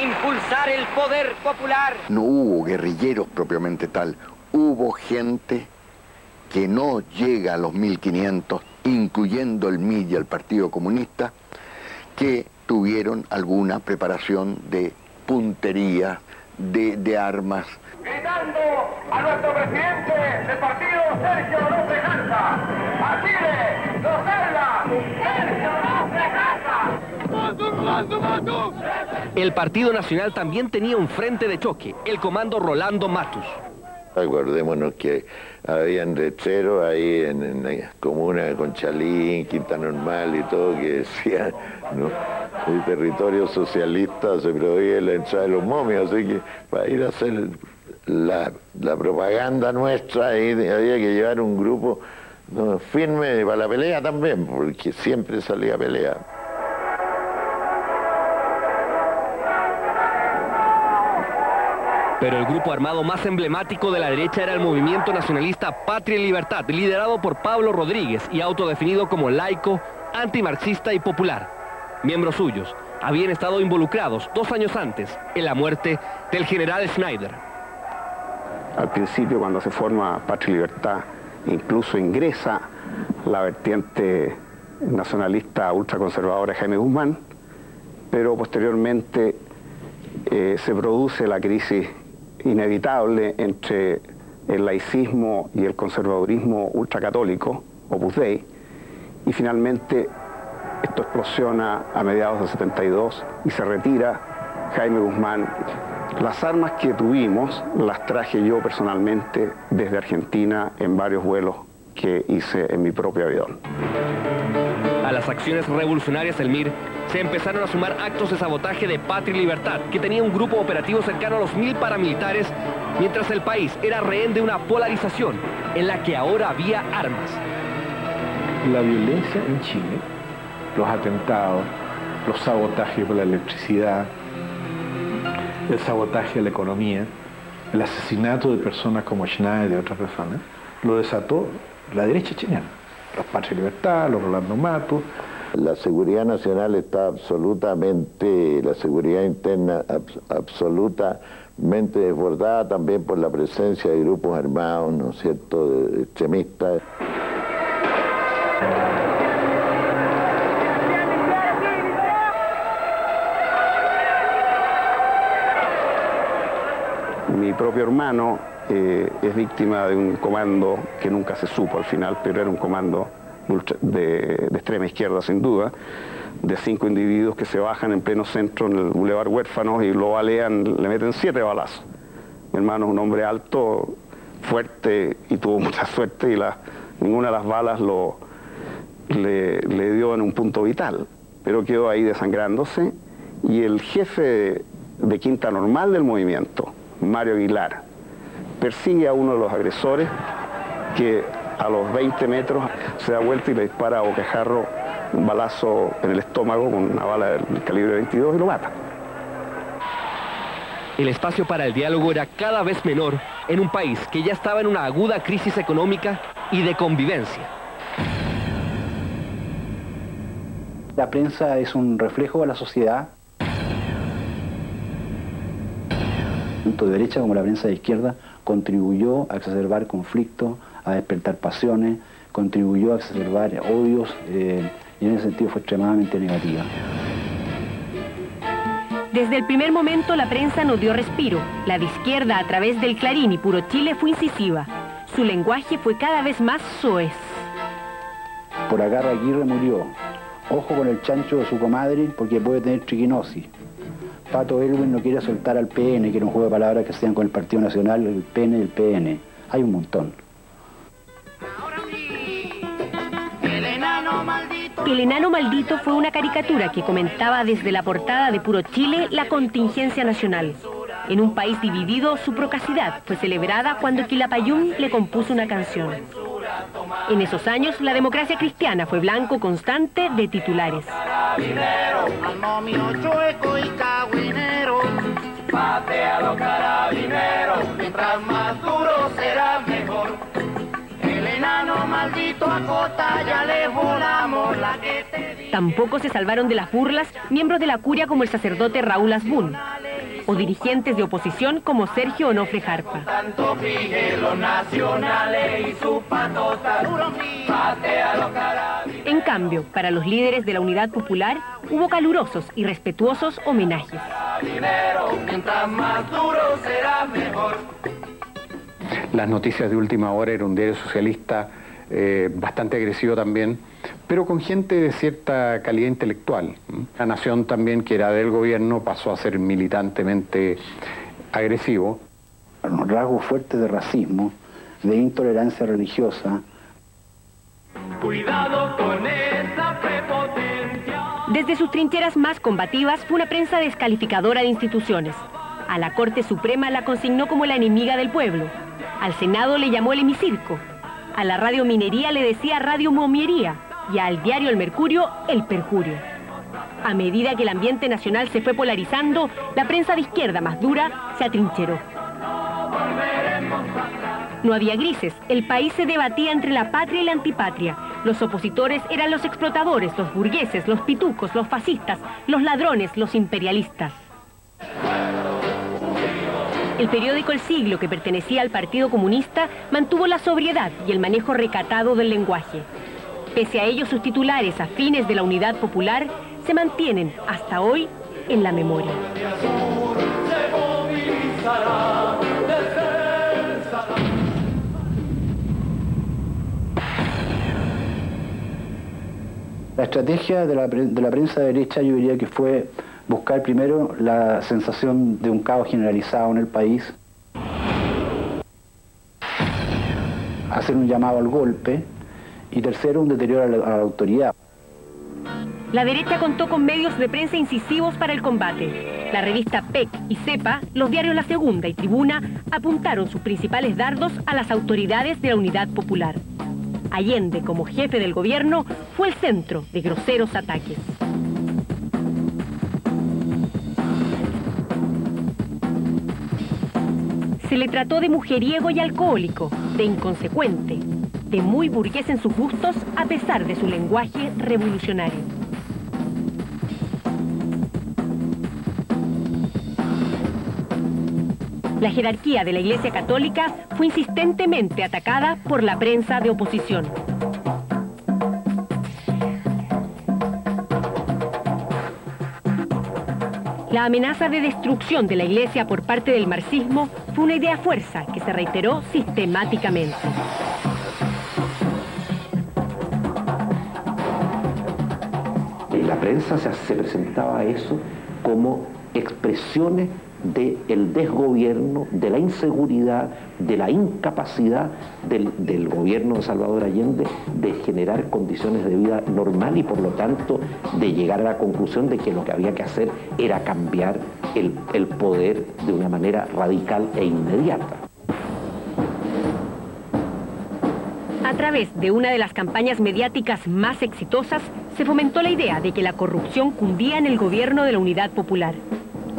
impulsar el poder popular. No hubo guerrilleros propiamente tal, hubo gente que no llega a los 1500, incluyendo el MIR y el Partido Comunista, que tuvieron alguna preparación de puntería, de armas. Gritando a nuestro presidente del partido, Sergio López Garza. ¡A Chile! ¡Los salva! ¡Sergio López Garza! El Partido Nacional también tenía un frente de choque, el comando Rolando Matus. Acordémonos que habían lecheros ahí en la comuna de Conchalí, Quinta Normal y todo, que decían, ¿no?, el territorio socialista se prohíbe la entrada de los momios, así que para ir a hacer la propaganda nuestra ahí había que llevar un grupo, ¿no?, firme para la pelea también, porque siempre salía pelea. Pero el grupo armado más emblemático de la derecha era el movimiento nacionalista Patria y Libertad, liderado por Pablo Rodríguez y autodefinido como laico, antimarxista y popular. Miembros suyos habían estado involucrados 2 años antes en la muerte del general Schneider. Al principio, cuando se forma Patria y Libertad, incluso ingresa la vertiente nacionalista ultraconservadora Jaime Guzmán, pero posteriormente se produce la crisis inevitable entre el laicismo y el conservadurismo ultracatólico, Opus Dei, y finalmente esto explosiona a mediados de 72 y se retira Jaime Guzmán Las armas que tuvimos las traje yo personalmente desde Argentina en varios vuelos que hice en mi propio avión. A las acciones revolucionarias del MIR se empezaron a sumar actos de sabotaje de Patria y Libertad, que tenía un grupo operativo cercano a los 1000 paramilitares, mientras el país era rehén de una polarización en la que ahora había armas. La violencia en Chile, los atentados, los sabotajes por la electricidad, el sabotaje a la economía, el asesinato de personas como Schneider y de otras personas, lo desató la derecha chilena. Los Patria y Libertad, los Rolando Matos. La seguridad nacional está absolutamente, la seguridad interna absolutamente desbordada también por la presencia de grupos armados, ¿no es cierto?, de extremistas. Mi propio hermano es víctima de un comando que nunca se supo al final, pero era un comando de extrema izquierda sin duda, de 5 individuos que se bajan en pleno centro en el Boulevard Huérfanos y lo balean, le meten 7 balazos. Mi hermano es un hombre alto, fuerte y tuvo mucha suerte y ninguna de las balas le dio en un punto vital, pero quedó ahí desangrándose y el jefe de Quinta Normal del movimiento, Mario Aguilar, persigue a uno de los agresores que a los 20 metros se da vuelta y le dispara a boquejarro un balazo en el estómago con una bala del calibre 22 y lo mata. El espacio para el diálogo era cada vez menor en un país que ya estaba en una aguda crisis económica y de convivencia. La prensa es un reflejo de la sociedad. Tanto de derecha como la prensa de izquierda contribuyó a exacerbar conflictos, a despertar pasiones, contribuyó a exacerbar odios y en ese sentido fue extremadamente negativa. Desde el primer momento la prensa no dio respiro. La de izquierda a través del Clarín y Puro Chile fue incisiva. Su lenguaje fue cada vez más soez. Por acá Aguirre murió. Ojo con el chancho de su comadre porque puede tener triquinosis. Pato Elwin no quiere soltar al PN, que era un juego de palabras que hacían con el Partido Nacional, el PN y el PN. Hay un montón. El enano maldito fue una caricatura que comentaba desde la portada de Puro Chile la contingencia nacional. En un país dividido, su procacidad fue celebrada cuando Quilapayún le compuso una canción. En esos años, la democracia cristiana fue blanco constante de titulares. Al momio chueco y cagüinero, patea a los carabineros, mientras más duro será mejor. El enano maldito acota, ya le volamos la que te di. Tampoco se salvaron de las burlas miembros de la curia como el sacerdote Raúl Asbun, o dirigentes de oposición como Sergio Onofre Jarpa. Tanto fije los nacionales y su patota, patea a los carabineros. En cambio, para los líderes de la Unidad Popular, hubo calurosos y respetuosos homenajes. Mientras más duro será mejor. Las noticias de última hora era un diario socialista bastante agresivo también, pero con gente de cierta calidad intelectual. La Nación también, que era del gobierno, pasó a ser militantemente agresivo. Un rasgo fuerte de racismo, de intolerancia religiosa. Cuidado con esa prepotencia. Desde sus trincheras más combativas fue una prensa descalificadora de instituciones. A la Corte Suprema la consignó como la enemiga del pueblo. Al Senado le llamó el hemicirco. A la Radio Minería le decía Radio Momiería y al diario El Mercurio, El Perjurio. A medida que el ambiente nacional se fue polarizando, la prensa de izquierda más dura se atrincheró. No había grises, el país se debatía entre la patria y la antipatria. Los opositores eran los explotadores, los burgueses, los pitucos, los fascistas, los ladrones, los imperialistas. El periódico El Siglo, que pertenecía al Partido Comunista, mantuvo la sobriedad y el manejo recatado del lenguaje. Pese a ello, sus titulares afines de la Unidad Popular se mantienen hasta hoy en la memoria. La estrategia de la prensa de derecha yo diría que fue buscar primero la sensación de un caos generalizado en el país, hacer un llamado al golpe y tercero, un deterioro a la autoridad. La derecha contó con medios de prensa incisivos para el combate. La revista PEC y CEPA, los diarios La Segunda y Tribuna apuntaron sus principales dardos a las autoridades de la Unidad Popular. Allende, como jefe del gobierno, fue el centro de groseros ataques. Se le trató de mujeriego y alcohólico, de inconsecuente, de muy burgués en sus gustos a pesar de su lenguaje revolucionario. La jerarquía de la Iglesia Católica fue insistentemente atacada por la prensa de oposición. La amenaza de destrucción de la Iglesia por parte del marxismo fue una idea fuerza que se reiteró sistemáticamente. En la prensa se presentaba eso como expresiones del desgobierno, de la inseguridad, de la incapacidad del gobierno de Salvador Allende de generar condiciones de vida normal y por lo tanto de llegar a la conclusión de que lo que había que hacer era cambiar el poder de una manera radical e inmediata. A través de una de las campañas mediáticas más exitosas, se fomentó la idea de que la corrupción cundía en el gobierno de la Unidad Popular.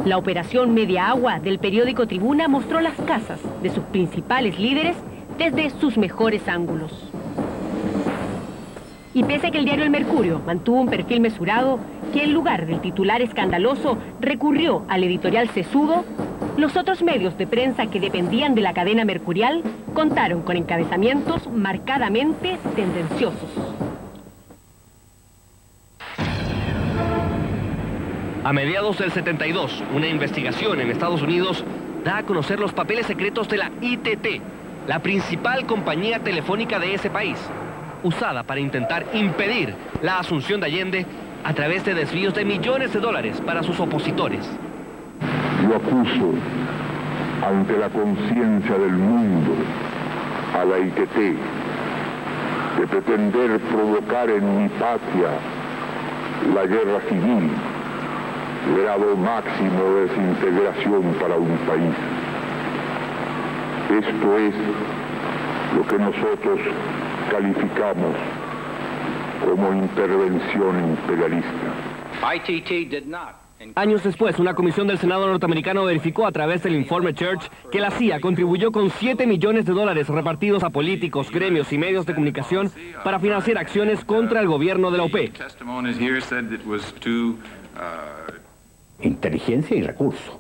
La operación Media Agua del periódico Tribuna mostró las casas de sus principales líderes desde sus mejores ángulos. Y pese a que el diario El Mercurio mantuvo un perfil mesurado, que en lugar del titular escandaloso recurrió al editorial sesudo, los otros medios de prensa que dependían de la cadena mercurial contaron con encabezamientos marcadamente tendenciosos. A mediados del 72, una investigación en Estados Unidos da a conocer los papeles secretos de la ITT, la principal compañía telefónica de ese país, usada para intentar impedir la asunción de Allende a través de desvíos de millones de dólares para sus opositores. Yo acuso ante la conciencia del mundo a la ITT de pretender provocar en mi patria la guerra civil, grado máximo de desintegración para un país. Esto es lo que nosotros calificamos como intervención imperialista. ITT did not. Años después, una comisión del Senado norteamericano verificó a través del informe Church que la CIA contribuyó con $7 millones repartidos a políticos, gremios y medios de comunicación para financiar acciones contra el gobierno de la OP. Inteligencia y recursos.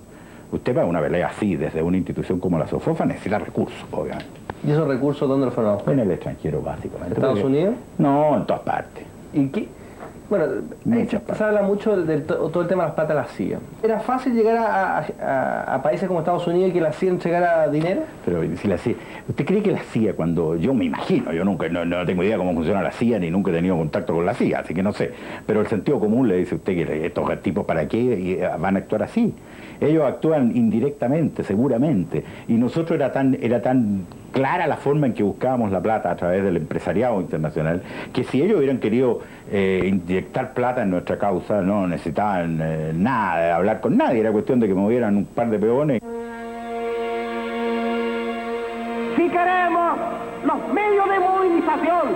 Usted para una pelea así, desde una institución como la SOFOFA, necesita recursos, obviamente. ¿Y esos recursos dónde los fueron? En el extranjero, básicamente. ¿Estados Unidos? No, en todas partes. ¿Y qué? Bueno, se habla mucho de todo el tema de las plata de la CIA. ¿Era fácil llegar a países como Estados Unidos y que la CIA entregara dinero? Pero si la CIA... ¿Usted cree que la CIA cuando... Yo me imagino, yo nunca, no tengo idea cómo funciona la CIA, ni nunca he tenido contacto con la CIA, así que no sé. Pero el sentido común le dice a usted que estos tipos para qué van a actuar así. Ellos actúan indirectamente, seguramente. Y nosotros era tan clara la forma en que buscábamos la plata a través del empresariado internacional, que si ellos hubieran querido inyectar plata en nuestra causa, no necesitaban nada, de hablar con nadie, era cuestión de que movieran un par de peones. Si queremos los medios de movilización,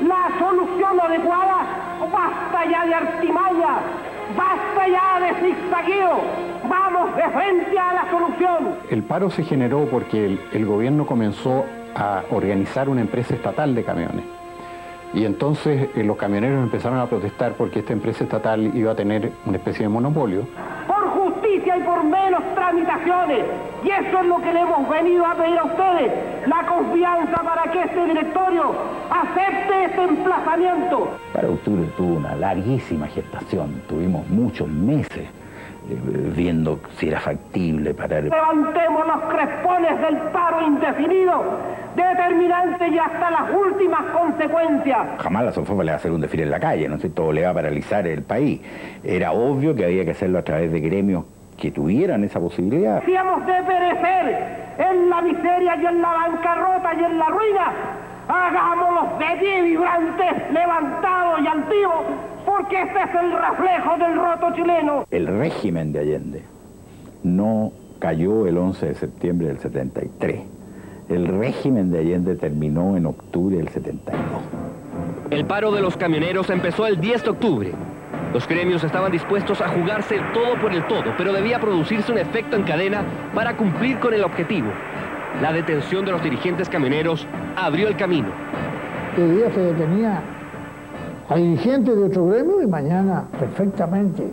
la solución adecuada, basta ya de artimaña, basta ya de zigzagueo. Vamos de frente a la solución. El paro se generó porque el gobierno comenzó a organizar una empresa estatal de camiones. Y entonces los camioneros empezaron a protestar porque esta empresa estatal iba a tener una especie de monopolio. Por justicia y por menos tramitaciones. Y eso es lo que le hemos venido a pedir a ustedes. La confianza para que este directorio acepte este emplazamiento. Para octubre tuvo una larguísima gestación, tuvimos muchos meses viendo si era factible parar. Levantemos los crespones del paro indefinido, determinante y hasta las últimas consecuencias. Jamás la SOFOPA le va a hacer un desfile en la calle, ¿no es cierto? Le va a paralizar el país. Era obvio que había que hacerlo a través de gremios que tuvieran esa posibilidad. Si hemos de perecer en la miseria y en la bancarrota y en la ruina, hagámoslos de pie vibrantes, levantados y altivos, porque este es el reflejo del roto chileno. El régimen de Allende no cayó el 11 de septiembre del 73. El régimen de Allende terminó en octubre del 72. El paro de los camioneros empezó el 10 de octubre. Los gremios estaban dispuestos a jugarse el todo por el todo, pero debía producirse un efecto en cadena para cumplir con el objetivo. La detención de los dirigentes camioneros abrió el camino. El día se detenía a dirigentes de otro gremio y mañana perfectamente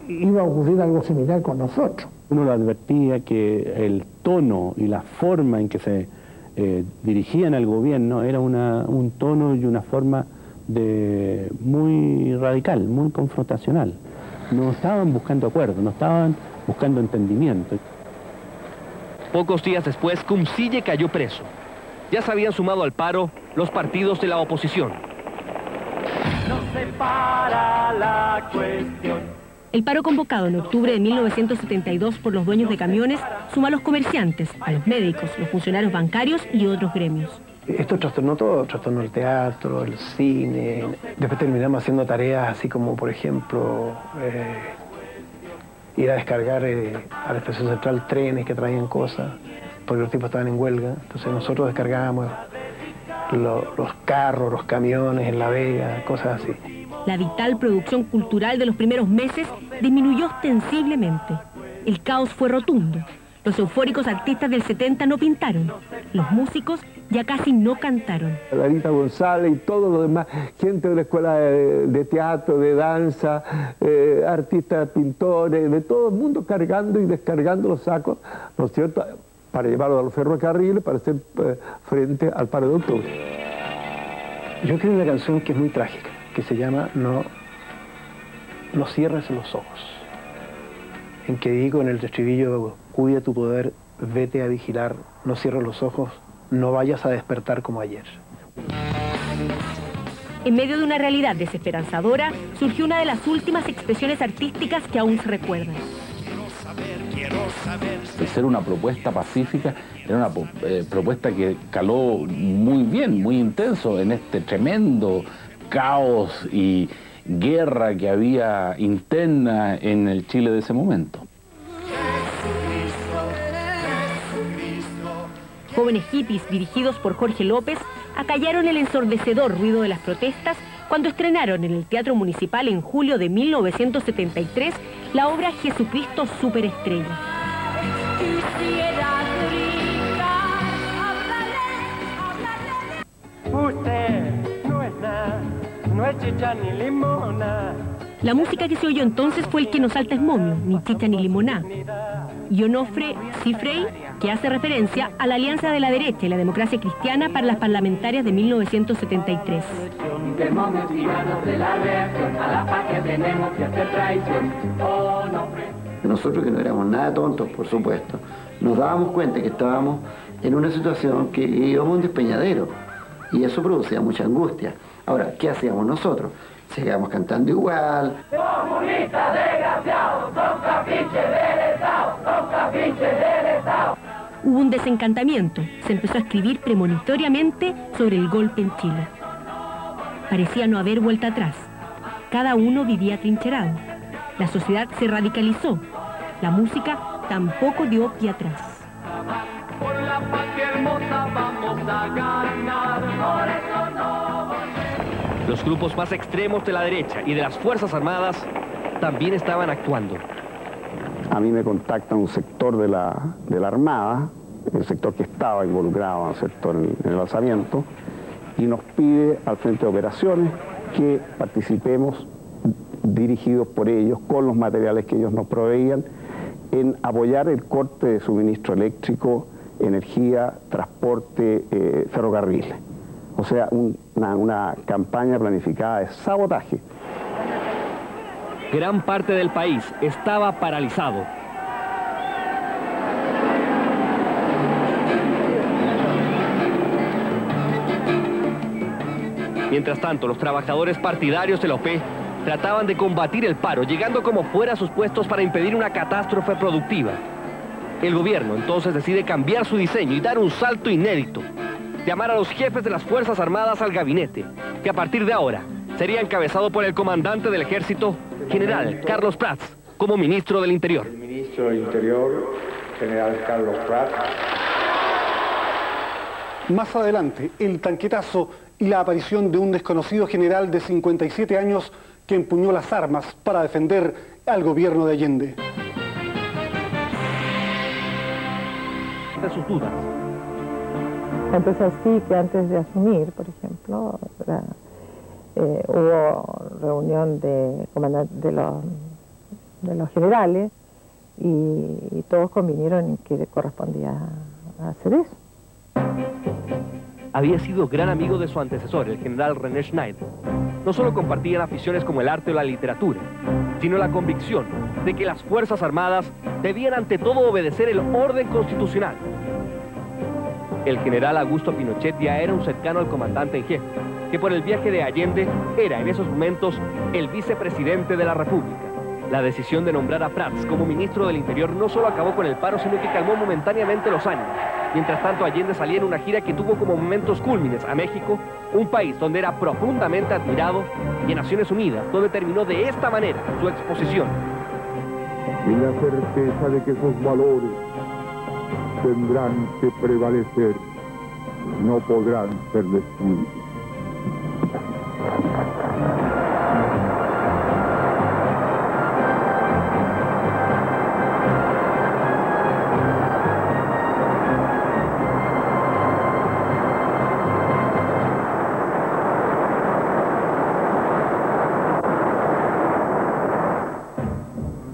iba a ocurrir algo similar con nosotros. Uno lo advertía que el tono y la forma en que se dirigían al gobierno era un tono y una forma muy radical, muy confrontacional. No estaban buscando acuerdos, no estaban buscando entendimiento. Pocos días después, Cumcille cayó preso. Ya se habían sumado al paro los partidos de la oposición. No se para la cuestión. El paro convocado en octubre de 1972 por los dueños de camiones suma a los comerciantes, a los médicos, los funcionarios bancarios y otros gremios. Esto trastornó todo, trastornó el teatro, el cine. Después terminamos haciendo tareas así como, por ejemplo, ir a descargar a la estación central trenes que traían cosas, porque los tipos estaban en huelga. Entonces nosotros descargábamos los carros, los camiones en La Vega, cosas así. La vital producción cultural de los primeros meses disminuyó ostensiblemente. El caos fue rotundo. Los eufóricos artistas del 70 no pintaron. Los músicos ya casi no cantaron. Larita González y todos los demás, gente de la escuela de teatro, de danza, artistas, pintores, de todo el mundo cargando y descargando los sacos, ¿no es cierto?, para llevarlos a los ferrocarriles, para hacer frente al paro de octubre. Yo escribí una canción que es muy trágica, que se llama No cierres los ojos, en que digo en el estribillo: cuida tu poder, vete a vigilar, no cierres los ojos, no vayas a despertar como ayer. En medio de una realidad desesperanzadora, surgió una de las últimas expresiones artísticas que aún se recuerdan. De ser una propuesta pacífica, era una propuesta que caló muy bien, muy intenso en este tremendo caos y guerra que había interna en el Chile de ese momento. Jóvenes hippies dirigidos por Jorge López acallaron el ensordecedor ruido de las protestas cuando estrenaron en el Teatro Municipal en julio de 1973 la obra Jesucristo Superestrella. Usted no es nada, no es chicha ni limona. La música que se oyó entonces fue el Que no salta es momio, ni chicha ni limoná, y Onofre Cifrey, que hace referencia a la alianza de la derecha y la democracia cristiana para las parlamentarias de 1973. Nosotros, que no éramos nada tontos, por supuesto, nos dábamos cuenta que estábamos en una situación que íbamos a un despeñadero, y eso producía mucha angustia. Ahora, ¿qué hacíamos nosotros? Seguíamos cantando igual. Comunistas desgraciados, son capiches del Estado, son capiches del Estado. Hubo un desencantamiento. Se empezó a escribir premonitoriamente sobre el golpe en Chile. Parecía no haber vuelta atrás. Cada uno vivía atrincherado. La sociedad se radicalizó. La música tampoco dio pie atrás. Por la patria hermosa vamos a ganar, por eso no. Los grupos más extremos de la derecha y de las Fuerzas Armadas también estaban actuando. A mí me contacta un sector de la Armada, el sector que estaba involucrado en el sector en el alzamiento, y nos pide al Frente de Operaciones que participemos, dirigidos por ellos, con los materiales que ellos nos proveían, en apoyar el corte de suministro eléctrico, energía, transporte, ferrocarriles. O sea, una campaña planificada de sabotaje. Gran parte del país estaba paralizado. Mientras tanto, los trabajadores partidarios de la OP trataban de combatir el paro, llegando como fuera a sus puestos para impedir una catástrofe productiva. El gobierno entonces decide cambiar su diseño y dar un salto inédito. Llamar a los jefes de las Fuerzas Armadas al gabinete, que a partir de ahora sería encabezado por el comandante del ejército, general Carlos Prats, como ministro del Interior. El ministro del Interior, general Carlos Prats. Más adelante, el tanquetazo y la aparición de un desconocido general de 57 años que empuñó las armas para defender al gobierno de Allende. De sus dudas. Entonces así que antes de asumir, por ejemplo, hubo reunión de los generales y todos convinieron en que correspondía hacer eso. Había sido gran amigo de su antecesor, el general René Schneider. No solo compartían aficiones como el arte o la literatura, sino la convicción de que las Fuerzas Armadas debían ante todo obedecer el orden constitucional. El general Augusto Pinochet ya era un cercano al comandante en jefe, que por el viaje de Allende era en esos momentos el vicepresidente de la República. La decisión de nombrar a Prats como ministro del Interior no solo acabó con el paro, sino que calmó momentáneamente los ánimos. Mientras tanto, Allende salía en una gira que tuvo como momentos cúlmines a México, un país donde era profundamente admirado, y en Naciones Unidas, donde terminó de esta manera su exposición. Y la certeza de que esos valores tendrán que prevalecer, no podrán ser destruidos.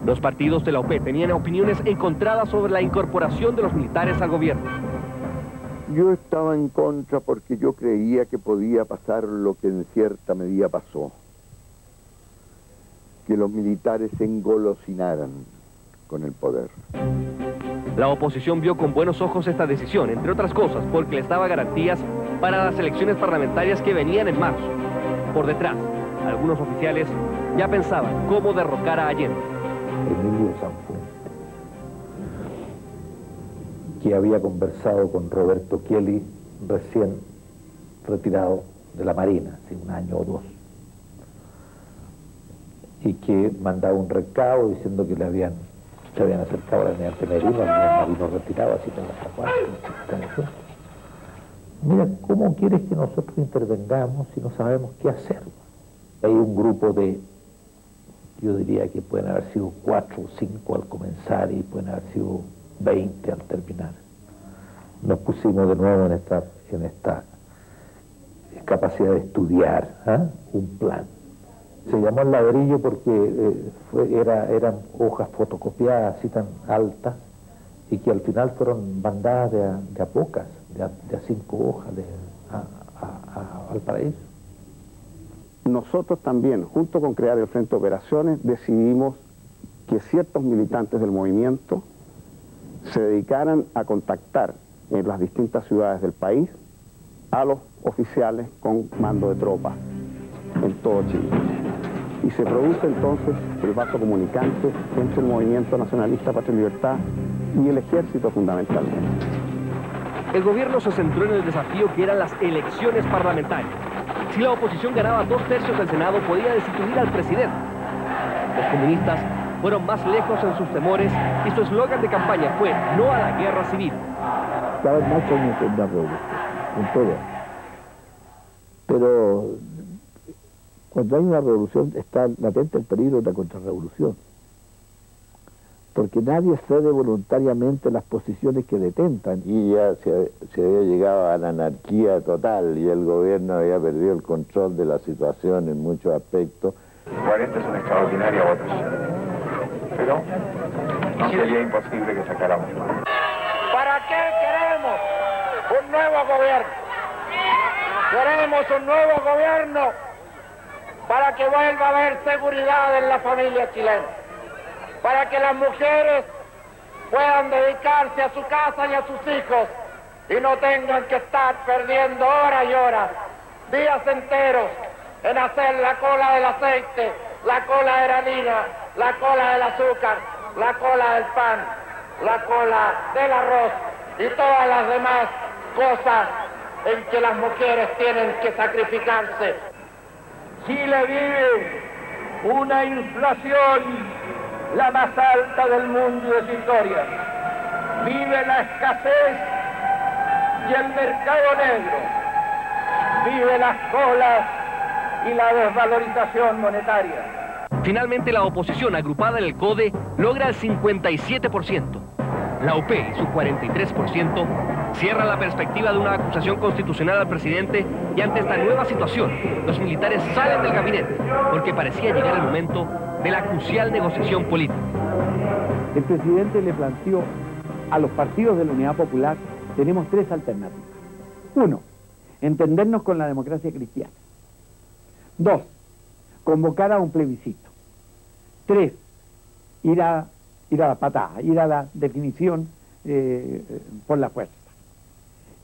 Los partidos de la OP tenían opiniones encontradas sobre la incorporación de los militares al gobierno. Yo estaba en contra porque yo creía que podía pasar lo que en cierta medida pasó. Que los militares se engolosinaran con el poder. La oposición vio con buenos ojos esta decisión, entre otras cosas, porque les daba garantías para las elecciones parlamentarias que venían en marzo. Por detrás, algunos oficiales ya pensaban cómo derrocar a Allende. Emilio Sanfuente, que había conversado con Roberto Chieli, recién retirado de la Marina, hace un año o dos, y que mandaba un recado diciendo que se habían acercado a la almirante Merino, al marino retirado, así con las zapatas. Mira, ¿cómo quieres que nosotros intervengamos si no sabemos qué hacer? Hay un grupo de, yo diría que pueden haber sido 4 o 5 al comenzar y pueden haber sido 20 al terminar. Nos pusimos de nuevo en esta capacidad de estudiar un plan. Se llamó el ladrillo porque eran hojas fotocopiadas así tan altas y que al final fueron bandadas de a pocas, de a 5 hojas al paraíso. Nosotros también, junto con crear el Frente de Operaciones, decidimos que ciertos militantes del movimiento se dedicaran a contactar en las distintas ciudades del país a los oficiales con mando de tropas en todo Chile. Y se produce entonces el vaso comunicante entre el Movimiento Nacionalista Patria y Libertad y el Ejército fundamentalmente. El gobierno se centró en el desafío que eran las elecciones parlamentarias. Si la oposición ganaba 2/3 del Senado, podía destituir al presidente. Los comunistas fueron más lejos en sus temores y su eslogan de campaña fue "No a la guerra civil". Estaba en marcha una revolución, en todo. Pero cuando hay una revolución está latente el peligro de la contrarrevolución. Porque nadie cede voluntariamente las posiciones que detentan. Y ya se había llegado a la anarquía total y el gobierno había perdido el control de la situación en muchos aspectos. Igual esta es una extraordinaria votación, pero no sería imposible que sacáramos más. ¿Para qué queremos un nuevo gobierno? Queremos un nuevo gobierno para que vuelva a haber seguridad en la familia chilena, para que las mujeres puedan dedicarse a su casa y a sus hijos y no tengan que estar perdiendo horas y horas, días enteros, en hacer la cola del aceite, la cola de la harina, la cola del azúcar, la cola del pan, la cola del arroz y todas las demás cosas en que las mujeres tienen que sacrificarse. Chile vive una inflación la más alta del mundo y de su historia. Vive la escasez y el mercado negro. Vive las colas y la desvalorización monetaria. Finalmente la oposición agrupada en el CODE logra el 57%. La UP y su 43% cierra la perspectiva de una acusación constitucional al presidente y ante esta nueva situación, los militares salen del gabinete porque parecía llegar el momento de la crucial negociación política. El presidente le planteó a los partidos de la Unidad Popular, tenemos tres alternativas. Uno, entendernos con la democracia cristiana. Dos, convocar a un plebiscito. Tres, ir a la patada, ir a la definición por la fuerza.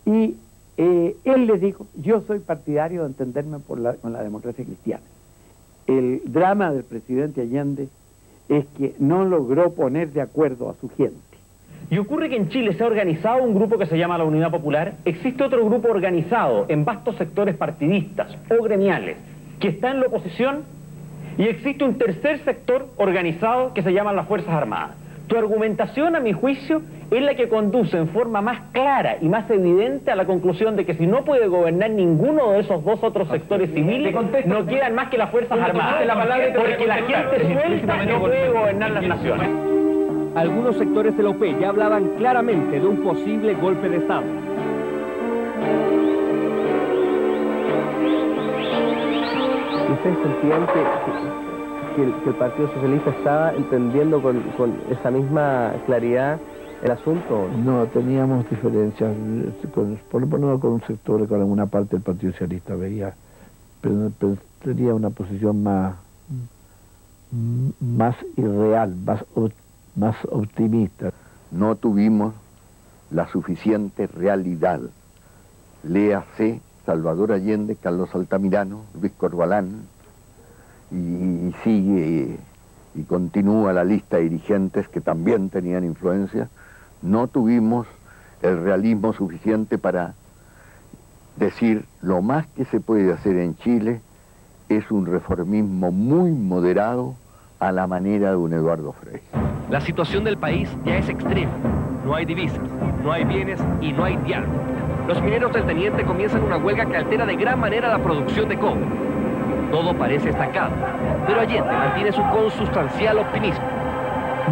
Y él le dijo, yo soy partidario de entenderme con la democracia cristiana. El drama del presidente Allende es que no logró poner de acuerdo a su gente. Y ocurre que en Chile se ha organizado un grupo que se llama la Unidad Popular, existe otro grupo organizado en vastos sectores partidistas o gremiales que está en la oposición y existe un tercer sector organizado que se llama las Fuerzas Armadas. Tu argumentación, a mi juicio, es la que conduce en forma más clara y más evidente a la conclusión de que si no puede gobernar ninguno de esos dos otros sectores civiles, no quedan más que las Fuerzas Armadas, porque la gente suelta no puede gobernar las naciones. Algunos sectores de la UP ya hablaban claramente de un posible golpe de Estado. ¿Ustedes sentían que el Partido Socialista estaba entendiendo con esa misma claridad el asunto? No, teníamos diferencias, por lo menos con un sector, con alguna parte del Partido Socialista veía, pero tenía una posición más irreal, más optimista. No tuvimos la suficiente realidad. Léase Salvador Allende, Carlos Altamirano, Luis Corbalán, y sigue y continúa la lista de dirigentes que también tenían influencia. No tuvimos el realismo suficiente para decir lo más que se puede hacer en Chile es un reformismo muy moderado a la manera de un Eduardo Frei. La situación del país ya es extrema. No hay divisas, no hay bienes y no hay diálogo. Los mineros del Teniente comienzan una huelga que altera de gran manera la producción de cobre. Todo parece estancado, pero Allende mantiene su consustancial optimismo.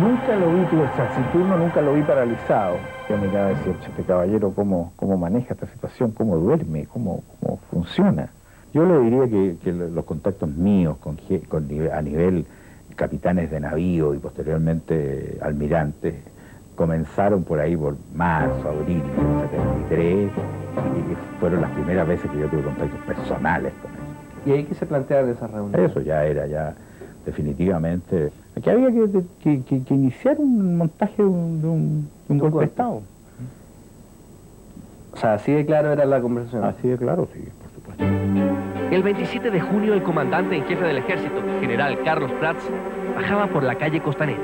Nunca lo vi, tuve el Saturno, nunca lo vi paralizado. Yo miraba y decía, este caballero, ¿cómo maneja esta situación? ¿Cómo duerme? ¿Cómo funciona? Yo le diría que los contactos míos a nivel capitanes de navío y posteriormente almirantes comenzaron por ahí por marzo, abril del 73 y fueron las primeras veces que yo tuve contactos personales con ellos. ¿Y ahí qué se planteaban esas reuniones? Eso ya era definitivamente... Aquí había que iniciar un montaje de un golpe de Estado. O sea, así de claro era la conversación. Así de claro, sí, por supuesto. El 27 de junio, el comandante en jefe del ejército, general Carlos Prats, bajaba por la calle Costanera.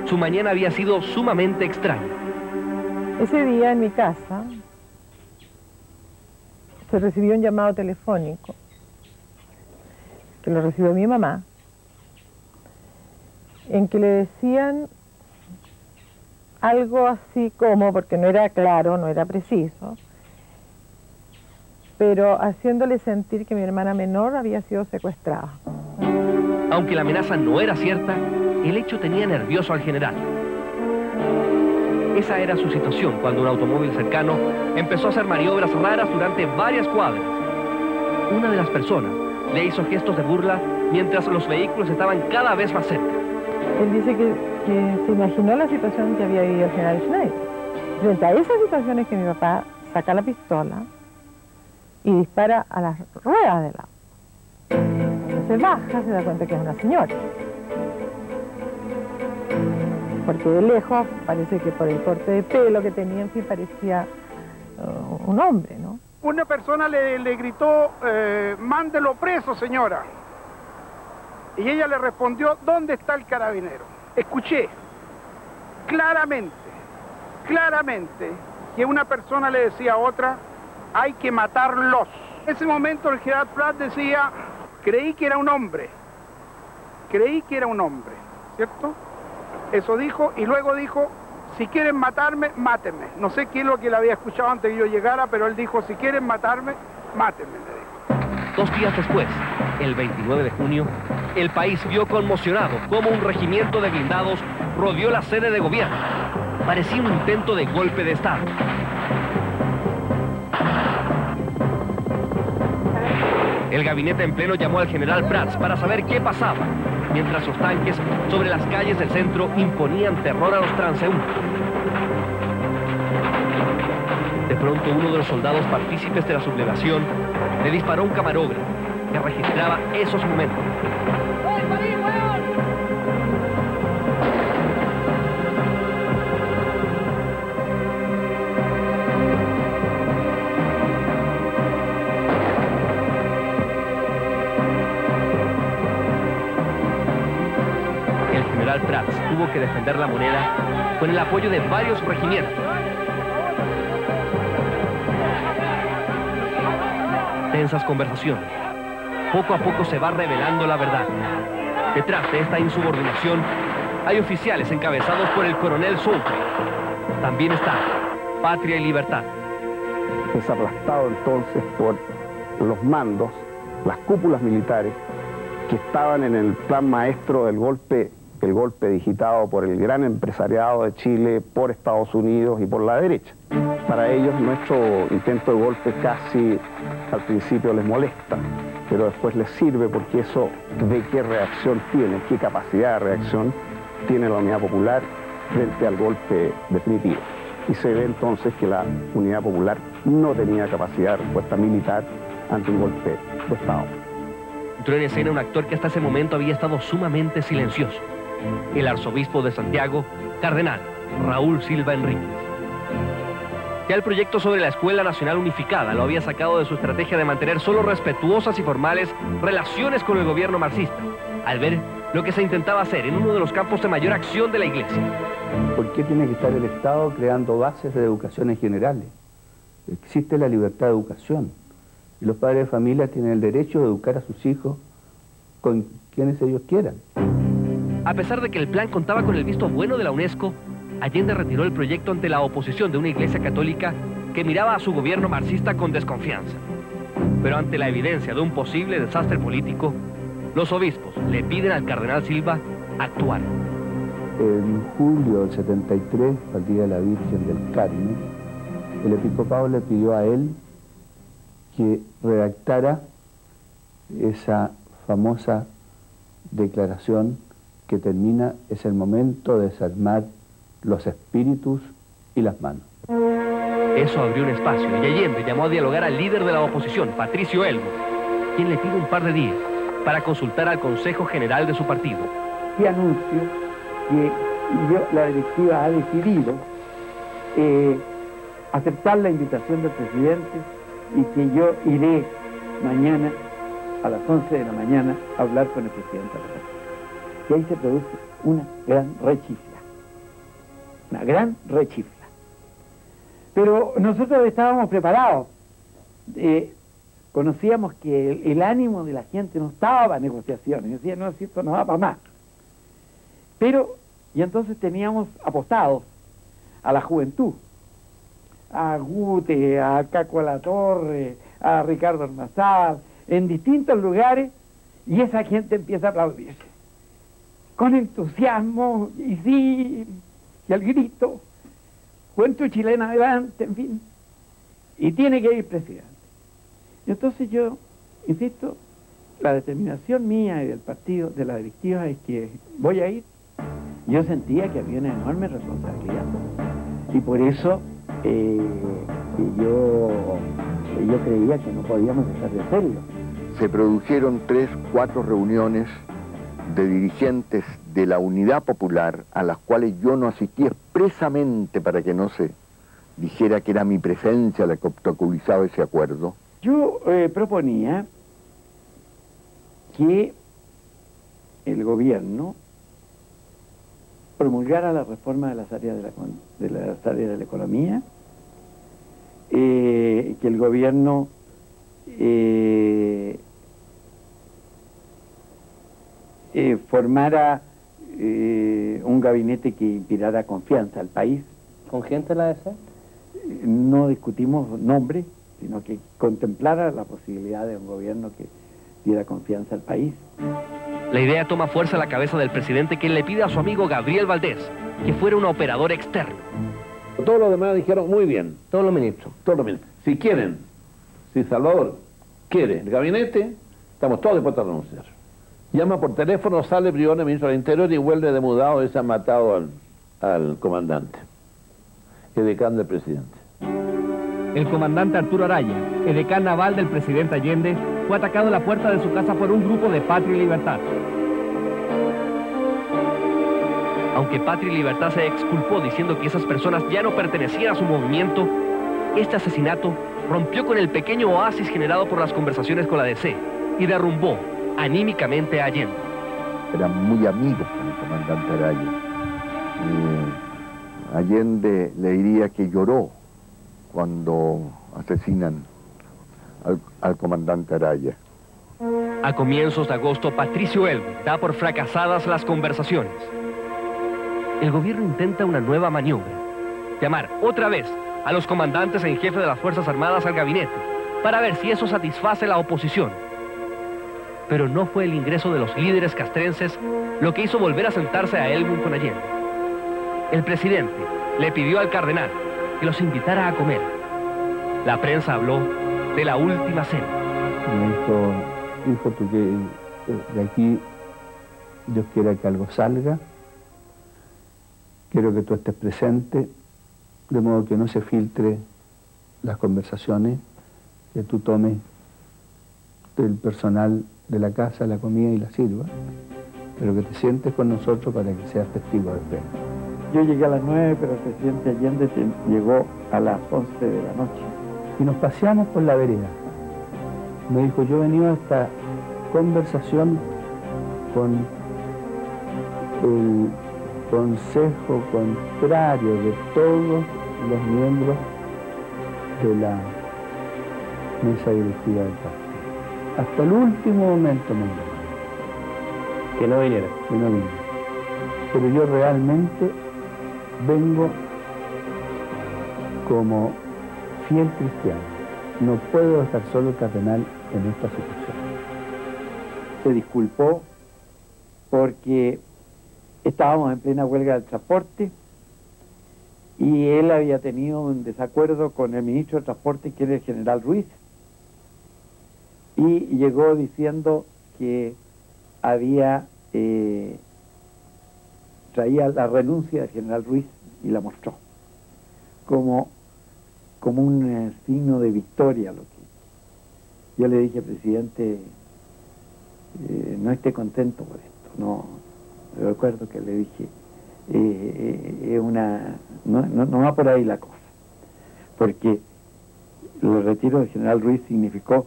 Su mañana había sido sumamente extraña. Ese día en mi casa se recibió un llamado telefónico, que lo recibió mi mamá, en que le decían algo así como, porque no era claro, no era preciso, pero haciéndole sentir que mi hermana menor había sido secuestrada. Aunque la amenaza no era cierta, el hecho tenía nervioso al general. Esa era su situación cuando un automóvil cercano empezó a hacer maniobras raras durante varias cuadras. Una de las personas le hizo gestos de burla mientras los vehículos estaban cada vez más cerca. Él dice que se imaginó la situación que había vivido el general Schneider. Frente a esas situaciones que mi papá saca la pistola y dispara a las ruedas del auto. se baja, se da cuenta que es una señora. Porque de lejos parece que por el corte de pelo que tenía, en fin, parecía un hombre, ¿no? Una persona le gritó, mándelo preso, señora. Y ella le respondió, ¿dónde está el carabinero? Escuché claramente que una persona le decía a otra, hay que matarlos. En ese momento el general Prats decía, creí que era un hombre, ¿cierto? Eso dijo, y luego dijo, si quieren matarme, mátenme. No sé qué es lo que le había escuchado antes que yo llegara, pero él dijo, si quieren matarme, mátenme, le dijo. 2 días después, el 29 de junio, el país vio conmocionado cómo un regimiento de blindados rodeó la sede de gobierno. Parecía un intento de golpe de Estado. El gabinete en pleno llamó al general Prats para saber qué pasaba, mientras los tanques sobre las calles del centro imponían terror a los transeúntes. De pronto uno de los soldados partícipes de la sublevación le disparó a un camarógrafo que registraba esos momentos. El general Prats tuvo que defender la moneda con el apoyo de varios regimientos. Tensas conversaciones. Poco a poco se va revelando la verdad. Detrás de esta insubordinación hay oficiales encabezados por el coronel Sucre. También está Patria y Libertad. Es aplastado entonces por los mandos, las cúpulas militares que estaban en el plan maestro del golpe, el golpe digitado por el gran empresariado de Chile, por Estados Unidos y por la derecha. Para ellos nuestro intento de golpe casi al principio les molesta, pero después les sirve porque eso de qué reacción tiene, qué capacidad de reacción tiene la Unidad Popular frente al golpe definitivo. Y se ve entonces que la Unidad Popular no tenía capacidad de respuesta militar ante un golpe de Estado. Entró en escena un actor que hasta ese momento había estado sumamente silencioso. El arzobispo de Santiago, cardenal Raúl Silva Enríquez. Ya el proyecto sobre la Escuela Nacional Unificada lo había sacado de su estrategia de mantener solo respetuosas y formales relaciones con el gobierno marxista, al ver lo que se intentaba hacer en uno de los campos de mayor acción de la Iglesia. ¿Por qué tiene que estar el Estado creando bases de educaciones generales? Existe la libertad de educación y los padres de familia tienen el derecho de educar a sus hijos con quienes ellos quieran. A pesar de que el plan contaba con el visto bueno de la UNESCO, Allende retiró el proyecto ante la oposición de una iglesia católica que miraba a su gobierno marxista con desconfianza. Pero ante la evidencia de un posible desastre político, los obispos le piden al cardenal Silva actuar. En julio del 73, al Día de la Virgen del Carmen, el episcopado le pidió a él que redactara esa famosa declaración que termina: es el momento de desarmar los espíritus y las manos. Eso abrió un espacio y Allende llamó a dialogar al líder de la oposición, Patricio Elmo, quien le pide un par de días para consultar al Consejo General de su partido. Y anuncio que la directiva ha decidido aceptar la invitación del presidente y que yo iré mañana a las 11 de la mañana a hablar con el presidente de la República. Y ahí se produce una gran rechifla. Una gran rechifla. Pero nosotros estábamos preparados. Conocíamos que el ánimo de la gente no estaba para negociaciones. Decía, no, si esto no va para más. Pero, y entonces teníamos apostados a la juventud. A Gute, a Caco Latorre, a Ricardo Almazar, en distintos lugares, y esa gente empieza a aplaudirse. Con entusiasmo, y sí, y al grito, Juventud Chilena adelante, en fin, y tiene que ir presidente. Y entonces yo, insisto, la determinación mía y del partido, de la directiva, es que voy a ir. Yo sentía que había una enorme responsabilidad, y por eso yo creía que no podíamos dejar de hacerlo. se produjeron 3, 4 reuniones de dirigentes de la Unidad Popular a las cuales yo no asistí expresamente para que no se dijera que era mi presencia la que obstaculizaba ese acuerdo. Yo proponía que el gobierno promulgara la reforma de las áreas de la economía, que el gobierno formara un gabinete que inspirara confianza al país. ¿Con gente la DC? No discutimos nombre, sino que contemplara la posibilidad de un gobierno que diera confianza al país. La idea toma fuerza a la cabeza del presidente, quien le pide a su amigo Gabriel Valdés que fuera un operador externo. Todos los demás dijeron, muy bien. Todos los ministros. Si quieren, si Salvador quiere el gabinete, estamos todos dispuestos a renunciar. Llama por teléfono, sale Briones, ministro del Interior, y vuelve de mudado y se ha matado al comandante, edecán del presidente. El comandante Arturo Araya, edecán naval del presidente Allende, fue atacado en la puerta de su casa por un grupo de Patria y Libertad. Aunque Patria y Libertad se exculpó diciendo que esas personas ya no pertenecían a su movimiento, este asesinato rompió con el pequeño oasis generado por las conversaciones con la DC y derrumbó anímicamente a Allende. Eran muy amigos con el comandante Araya. Allende le diría que lloró cuando asesinan al comandante Araya. A comienzos de agosto, Patricio Elwin da por fracasadas las conversaciones. El gobierno intenta una nueva maniobra: llamar otra vez a los comandantes en jefe de las Fuerzas Armadas al gabinete, para ver si eso satisface la oposición. Pero no fue el ingreso de los líderes castrenses lo que hizo volver a sentarse a Elwin con Allende. El presidente le pidió al cardenal que los invitara a comer. La prensa habló de la última cena. Me dijo, hijo, tú que de aquí Dios quiera que algo salga, quiero que tú estés presente, de modo que no se filtre las conversaciones, que tú tomes del personal de la casa la comida y la sirvas, pero que te sientes con nosotros para que seas testigo de fe. Yo llegué a las 9, pero el presidente Allende llegó a las 11 de la noche. Y nos paseamos por la vereda. Me dijo, yo he venido a esta conversación con el consejo contrario de todos los miembros de la mesa directiva del partido. Hasta el último momento me dijo que no viniera. Que no viniera. Pero yo realmente vengo como fiel cristiano. No puedo dejar solo el cardenal en esta situación. Se disculpó porque estábamos en plena huelga del transporte y él había tenido un desacuerdo con el ministro de Transporte, que era el general Ruiz, y llegó diciendo que había traía la renuncia del general Ruiz y la mostró como un signo de victoria. Lo que yo le dije, presidente, no esté contento por esto. No, recuerdo que le dije, no va por ahí la cosa, porque el retiro del general Ruiz significó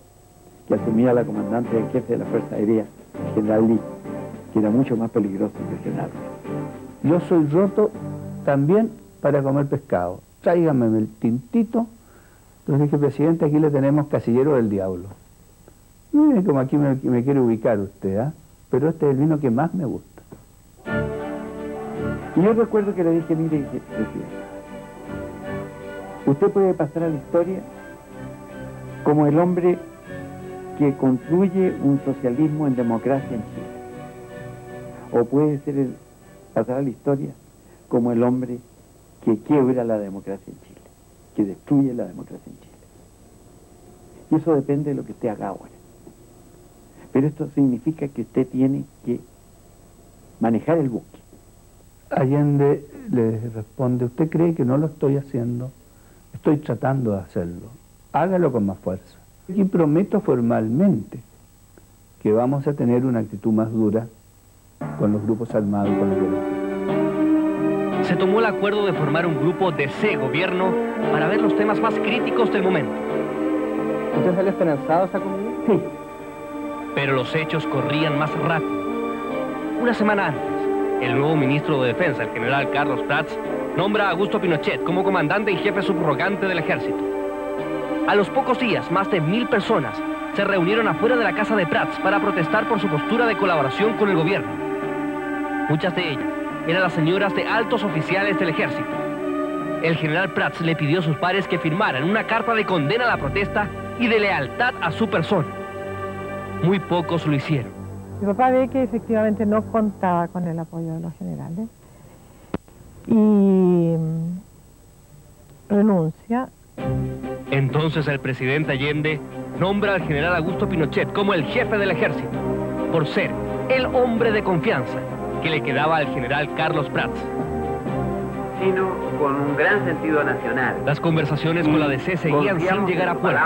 que asumía la comandante en jefe de la Fuerza Aérea, el general Lee, que era mucho más peligroso que el general Ruiz. Yo soy roto también para comer pescado. Tráigame el tintito. Entonces dije, presidente, aquí le tenemos casillero del diablo. Mire como aquí me quiere ubicar usted, ¿eh? Pero este es el vino que más me gusta. Y yo recuerdo que le dije, mire, presidente, usted puede pasar a la historia como el hombre que construye un socialismo en democracia en Chile. O puede ser pasar a la historia como el hombre que quiebra la democracia en Chile, que destruye la democracia en Chile. Y eso depende de lo que usted haga ahora. Pero esto significa que usted tiene que manejar el buque. Allende le responde, ¿usted cree que no lo estoy haciendo? Estoy tratando de hacerlo. Hágalo con más fuerza. Aquí prometo formalmente que vamos a tener una actitud más dura con los grupos armados y con los violentos. Se tomó el acuerdo de formar un grupo de ese gobierno para ver los temas más críticos del momento. ¿Usted salió esperanzado esa comunidad? Sí. Pero los hechos corrían más rápido. Una semana antes, el nuevo ministro de Defensa, el general Carlos Prats, nombra a Augusto Pinochet como comandante y jefe subrogante del ejército. A los pocos días, más de 1000 personas se reunieron afuera de la casa de Prats para protestar por su postura de colaboración con el gobierno. Muchas de ellas eran las señoras de altos oficiales del ejército. El general Prats le pidió a sus pares que firmaran una carta de condena a la protesta y de lealtad a su persona. Muy pocos lo hicieron. Mi papá ve que efectivamente no contaba con el apoyo de los generales y renuncia. Entonces el presidente Allende nombra al general Augusto Pinochet como el jefe del ejército, por ser el hombre de confianza que le quedaba al general Carlos Prats. Sino con un gran sentido nacional. Las conversaciones con la DC seguían sin llegar a puerto.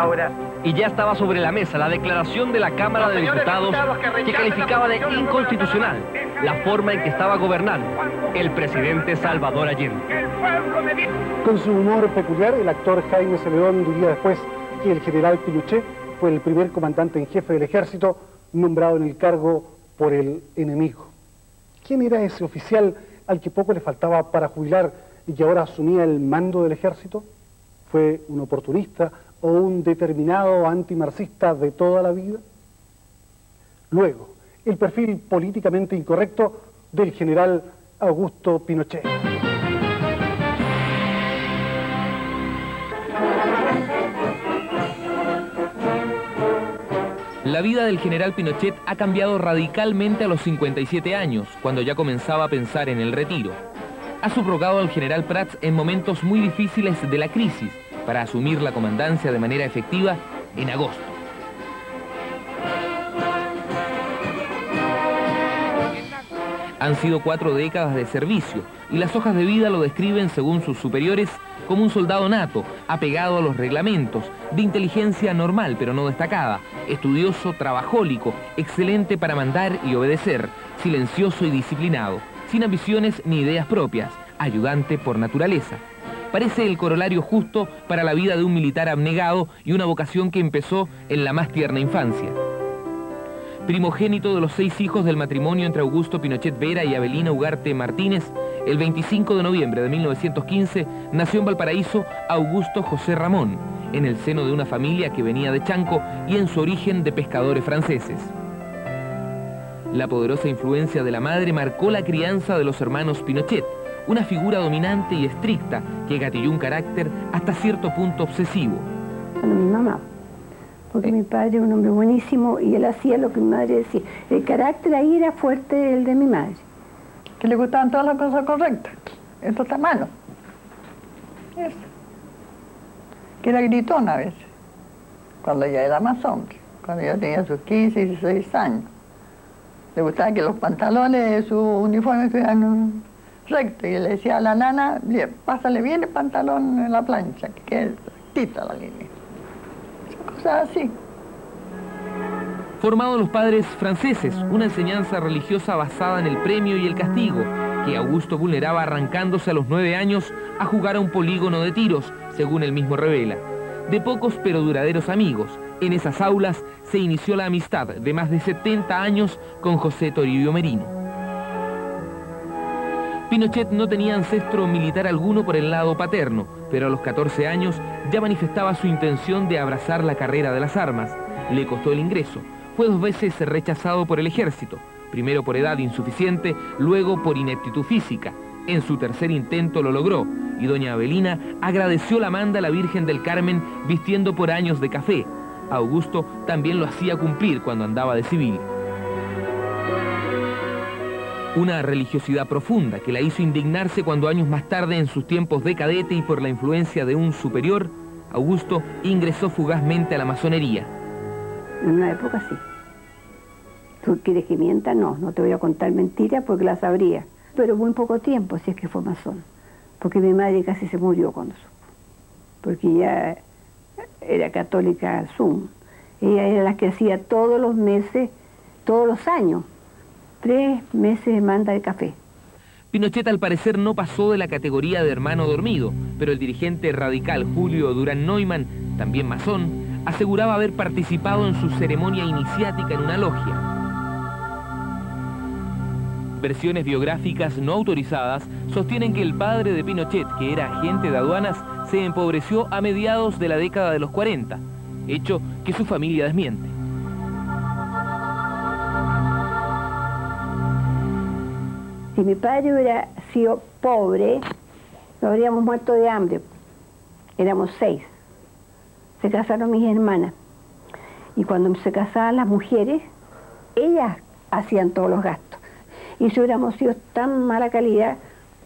Y ya estaba sobre la mesa la declaración de la Cámara de Diputados que calificaba de inconstitucional la forma en que estaba gobernando el presidente Salvador Allende. Con su humor peculiar, el actor Jaime Celedón diría después que el general Pinochet fue el primer comandante en jefe del ejército nombrado en el cargo por el enemigo. ¿Quién era ese oficial al que poco le faltaba para jubilar y que ahora asumía el mando del ejército? ¿Fue un oportunista o un determinado antimarxista de toda la vida? Luego, el perfil políticamente incorrecto del general Augusto Pinochet. La vida del general Pinochet ha cambiado radicalmente a los 57 años, cuando ya comenzaba a pensar en el retiro. Ha subrogado al general Prats en momentos muy difíciles de la crisis para asumir la comandancia de manera efectiva en agosto. Han sido 4 décadas de servicio y las hojas de vida lo describen, según sus superiores, como un soldado nato, apegado a los reglamentos, de inteligencia normal pero no destacada, estudioso, trabajólico, excelente para mandar y obedecer, silencioso y disciplinado, sin ambiciones ni ideas propias, ayudante por naturaleza. Parece el corolario justo para la vida de un militar abnegado y una vocación que empezó en la más tierna infancia. Primogénito de los 6 hijos del matrimonio entre Augusto Pinochet Vera y Avelina Ugarte Martínez, el 25 de noviembre de 1915 nació en Valparaíso Augusto José Ramón, en el seno de una familia que venía de Chanco y en su origen de pescadores franceses. La poderosa influencia de la madre marcó la crianza de los hermanos Pinochet, una figura dominante y estricta que gatilló un carácter hasta cierto punto obsesivo. Bueno, mi mamá, porque mi padre era un hombre buenísimo y él hacía lo que mi madre decía. El carácter ahí era fuerte, el de mi madre. Que le gustaban todas las cosas correctas. Esto está malo. Eso. Que era gritona a veces, cuando ya era más hombre, cuando ya tenía sus 15, 16 años. Le gustaba que los pantalones de su uniforme estuvieran rectos y le decía a la nana, bien, pásale bien el pantalón en la plancha, que quede rectita la línea. Cosas así. Formado los padres franceses, una enseñanza religiosa basada en el premio y el castigo, que Augusto vulneraba arrancándose a los 9 años a jugar a un polígono de tiros, según él mismo revela. De pocos pero duraderos amigos, en esas aulas se inició la amistad de más de 70 años con José Toribio Merino. Pinochet no tenía ancestro militar alguno por el lado paterno, pero a los 14 años ya manifestaba su intención de abrazar la carrera de las armas. Le costó el ingreso. Fue 2 veces rechazado por el ejército, primero por edad insuficiente, luego por ineptitud física. En su tercer intento lo logró, y doña Avelina agradeció la manda a la Virgen del Carmen vistiendo por años de café. Augusto también lo hacía cumplir cuando andaba de civil. Una religiosidad profunda que la hizo indignarse cuando años más tarde, en sus tiempos de cadete y por la influencia de un superior, Augusto ingresó fugazmente a la masonería. En una época sí. ¿Tú quieres que mienta? No, no te voy a contar mentiras porque las sabría. Pero muy poco tiempo, si es que fue masón. Porque mi madre casi se murió cuando supo. Porque ella era católica Zoom. Ella era la que hacía todos los meses todos los años, 3 meses de manda de café. Pinochet al parecer no pasó de la categoría de hermano dormido, pero el dirigente radical Julio Durán Neumann, también masón, aseguraba haber participado en su ceremonia iniciática en una logia. Versiones biográficas no autorizadas sostienen que el padre de Pinochet, que era agente de aduanas, se empobreció a mediados de la década de los 40, hecho que su familia desmiente. Si mi padre hubiera sido pobre, nos habríamos muerto de hambre. Éramos 6. Se casaron mis hermanas. Y cuando se casaban las mujeres, ellas hacían todos los gastos. Y si hubiéramos sido tan mala calidad,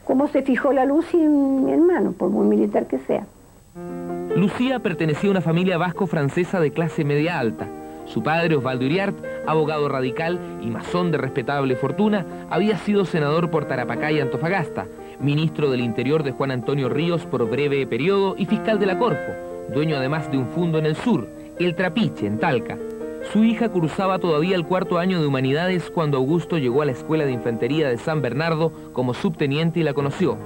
¿cómo se fijó la Lucy en mi hermano, por muy militar que sea? Lucía pertenecía a una familia vasco-francesa de clase media alta. Su padre, Osvaldo Iriart, abogado radical y masón de respetable fortuna, había sido senador por Tarapacá y Antofagasta, ministro del Interior de Juan Antonio Ríos por breve periodo y fiscal de la Corfo, dueño además de un fundo en el sur, el Trapiche, en Talca. Su hija cursaba todavía el 4º año de Humanidades cuando Augusto llegó a la Escuela de Infantería de San Bernardo como subteniente y la conoció.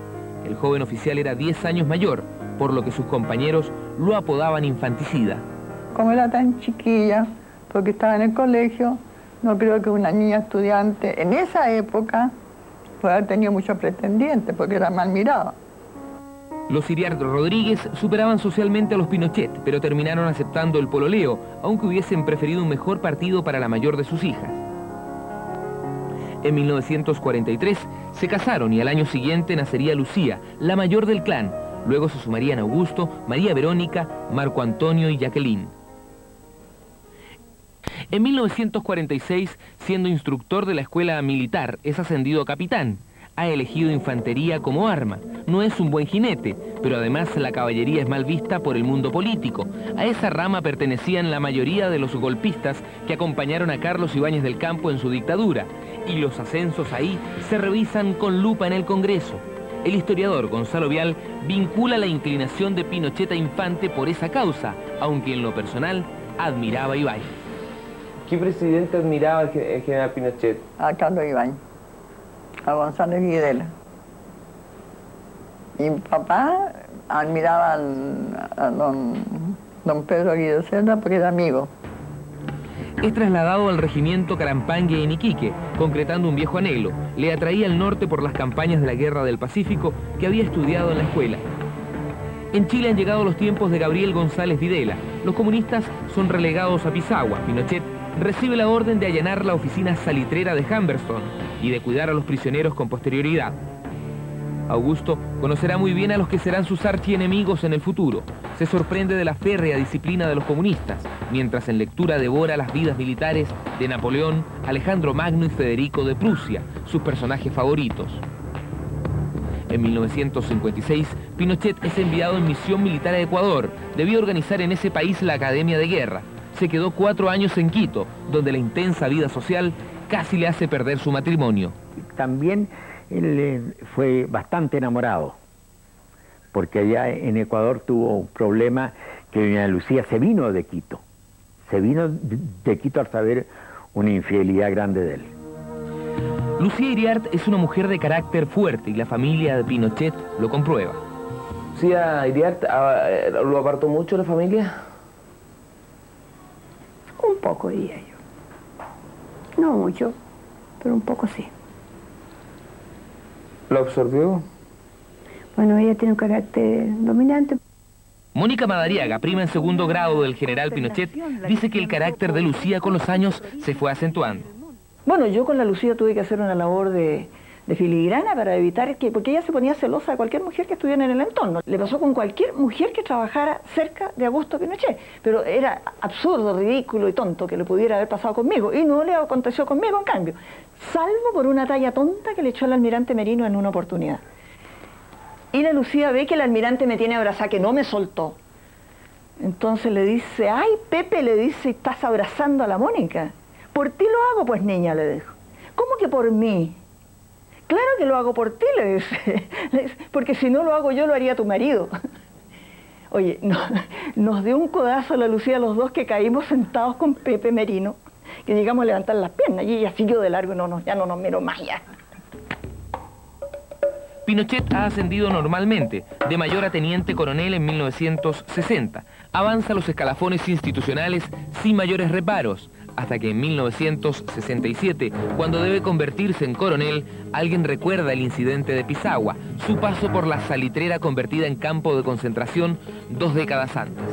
El joven oficial era 10 años mayor, por lo que sus compañeros lo apodaban infanticida. Como era tan chiquilla, porque estaba en el colegio, no creo que una niña estudiante en esa época pueda haber tenido muchos pretendientes, porque era mal mirada. Los Iriart Rodríguez superaban socialmente a los Pinochet, pero terminaron aceptando el pololeo, aunque hubiesen preferido un mejor partido para la mayor de sus hijas. En 1943 se casaron y al año siguiente nacería Lucía, la mayor del clan. Luego se sumarían Augusto, María Verónica, Marco Antonio y Jacqueline. En 1946, siendo instructor de la escuela militar, es ascendido a capitán. Ha elegido infantería como arma. No es un buen jinete, pero además la caballería es mal vista por el mundo político. A esa rama pertenecían la mayoría de los golpistas que acompañaron a Carlos Ibáñez del Campo en su dictadura, y los ascensos ahí se revisan con lupa en el Congreso. El historiador Gonzalo Vial vincula la inclinación de Pinochet a infante por esa causa, aunque en lo personal admiraba a Ibáñez. ¿Qué presidente admiraba el general Pinochet? A Carlos Ibáñez, a González Videla. Y mi papá admiraba a don Pedro Aguirre Cerda porque era amigo. Es trasladado al regimiento Carampangue en Iquique, concretando un viejo anhelo. Le atraía al norte por las campañas de la Guerra del Pacífico que había estudiado en la escuela. En Chile han llegado los tiempos de Gabriel González Videla. Los comunistas son relegados a Pisagua. Pinochet recibe la orden de allanar la oficina salitrera de Humberstone y de cuidar a los prisioneros con posterioridad. Augusto conocerá muy bien a los que serán sus archienemigos en el futuro. Se sorprende de la férrea disciplina de los comunistas, mientras en lectura devora las vidas militares de Napoleón, Alejandro Magno y Federico de Prusia, sus personajes favoritos. En 1956, Pinochet es enviado en misión militar a Ecuador. Debió organizar en ese país la Academia de Guerra. Se quedó 4 años en Quito, donde la intensa vida social casi le hace perder su matrimonio. También él fue bastante enamorado, porque allá en Ecuador tuvo un problema que doña Lucía se vino de Quito. Se vino de Quito al saber una infidelidad grande de él. Lucía Iriart es una mujer de carácter fuerte y la familia de Pinochet lo comprueba. ¿Lucía Iriart lo apartó mucho la familia? Un poco, diría yo. No mucho, pero un poco sí. ¿Lo absorbió? Bueno, ella tiene un carácter dominante. Mónica Madariaga, prima en 2º grado del general Pinochet, dice que el carácter de Lucía con los años se fue acentuando. Bueno, yo con la Lucía tuve que hacer una labor de filigrana para evitar que, porque ella se ponía celosa de cualquier mujer que estuviera en el entorno. Le pasó con cualquier mujer que trabajara cerca de Augusto Pinochet, pero era absurdo, ridículo y tonto que le pudiera haber pasado conmigo, y no le aconteció conmigo en cambio, salvo por una talla tonta que le echó el almirante Merino en una oportunidad. Y la Lucía ve que el almirante me tiene abrazada, que no me soltó. Entonces le dice, ay Pepe, le dice, estás abrazando a la Mónica. Por ti lo hago, pues niña, le dijo. ¿Cómo que por mí? Claro que lo hago por ti, le dice, porque si no lo hago yo, lo haría tu marido. Oye, nos dio un codazo a la Lucía a los dos que caímos sentados con Pepe Merino. que llegamos a levantar las piernas y ella siguió de largo y ya no nos miró más ya. Pinochet ha ascendido normalmente, de mayor a teniente coronel en 1960. Avanza los escalafones institucionales sin mayores reparos, hasta que en 1967, cuando debe convertirse en coronel, alguien recuerda el incidente de Pisagua, su paso por la salitrera convertida en campo de concentración 2 décadas antes.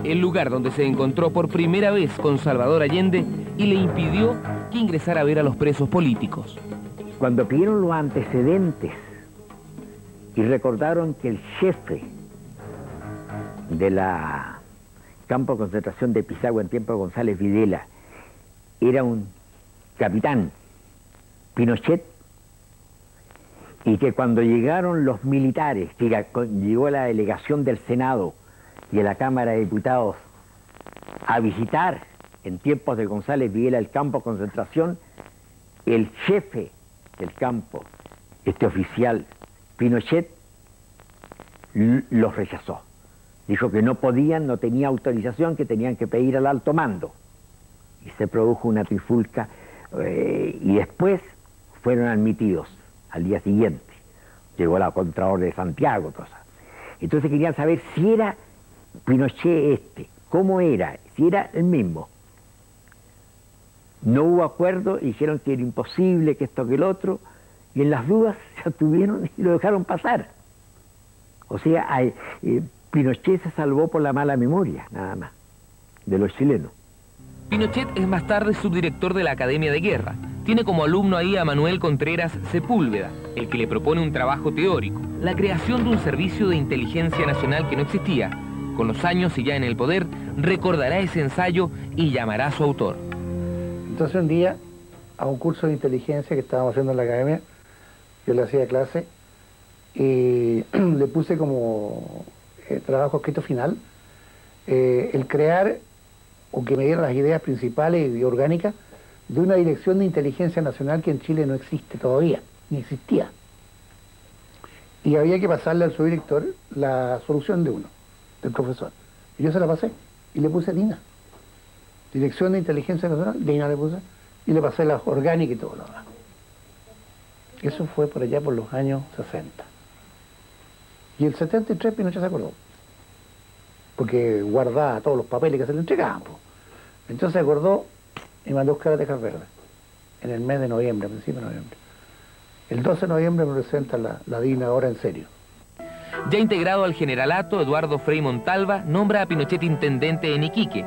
El lugar donde se encontró por primera vez con Salvador Allende y le impidió que ingresara a ver a los presos políticos. Cuando pidieron los antecedentes y recordaron que el jefe de la campo de concentración de Pisagua en tiempo de González Videla era un capitán Pinochet, y que cuando llegaron los militares, llegó la delegación del Senado y de la Cámara de Diputados a visitar en tiempos de González Videla el campo de concentración, el jefe del campo, este oficial Pinochet, los rechazó. Dijo que no podían, no tenía autorización, que tenían que pedir al alto mando. Y se produjo una trifulca y después fueron admitidos al día siguiente. Llegó la Contralor de Santiago, todo eso. Entonces querían saber si era Pinochet cómo era, si era el mismo. No hubo acuerdo, dijeron que era imposible, que esto, que el otro, y en las dudas se abstuvieron y lo dejaron pasar. O sea, Pinochet se salvó por la mala memoria, nada más, de los chilenos. Pinochet es más tarde subdirector de la Academia de Guerra. Tiene como alumno ahí a Manuel Contreras Sepúlveda, el que le propone un trabajo teórico, la creación de un servicio de inteligencia nacional que no existía. Con los años y ya en el poder, recordará ese ensayo y llamará a su autor. Entonces un día, a un curso de inteligencia que estábamos haciendo en la academia, yo le hacía clase y le puse como trabajo escrito final el crear o que me dieran las ideas principales y orgánicas de una dirección de inteligencia nacional que en Chile no existe todavía, ni existía. Y había que pasarle al subdirector la solución de uno, del profesor. Y yo se la pasé y le puse DINA. Dirección de Inteligencia Nacional, DINA le puse, y le pasé las orgánicas y todo lo demás. Eso fue por allá por los años 60. Y el 73 Pinochet se acordó, porque guardaba todos los papeles que se le entregaban. Entonces se acordó y mandó a buscar a Tejas Verde, en el mes de noviembre, a principios de noviembre. El 12 de noviembre me presenta la DINA ahora en serio. Ya integrado al generalato, Eduardo Frei Montalva nombra a Pinochet intendente en Iquique.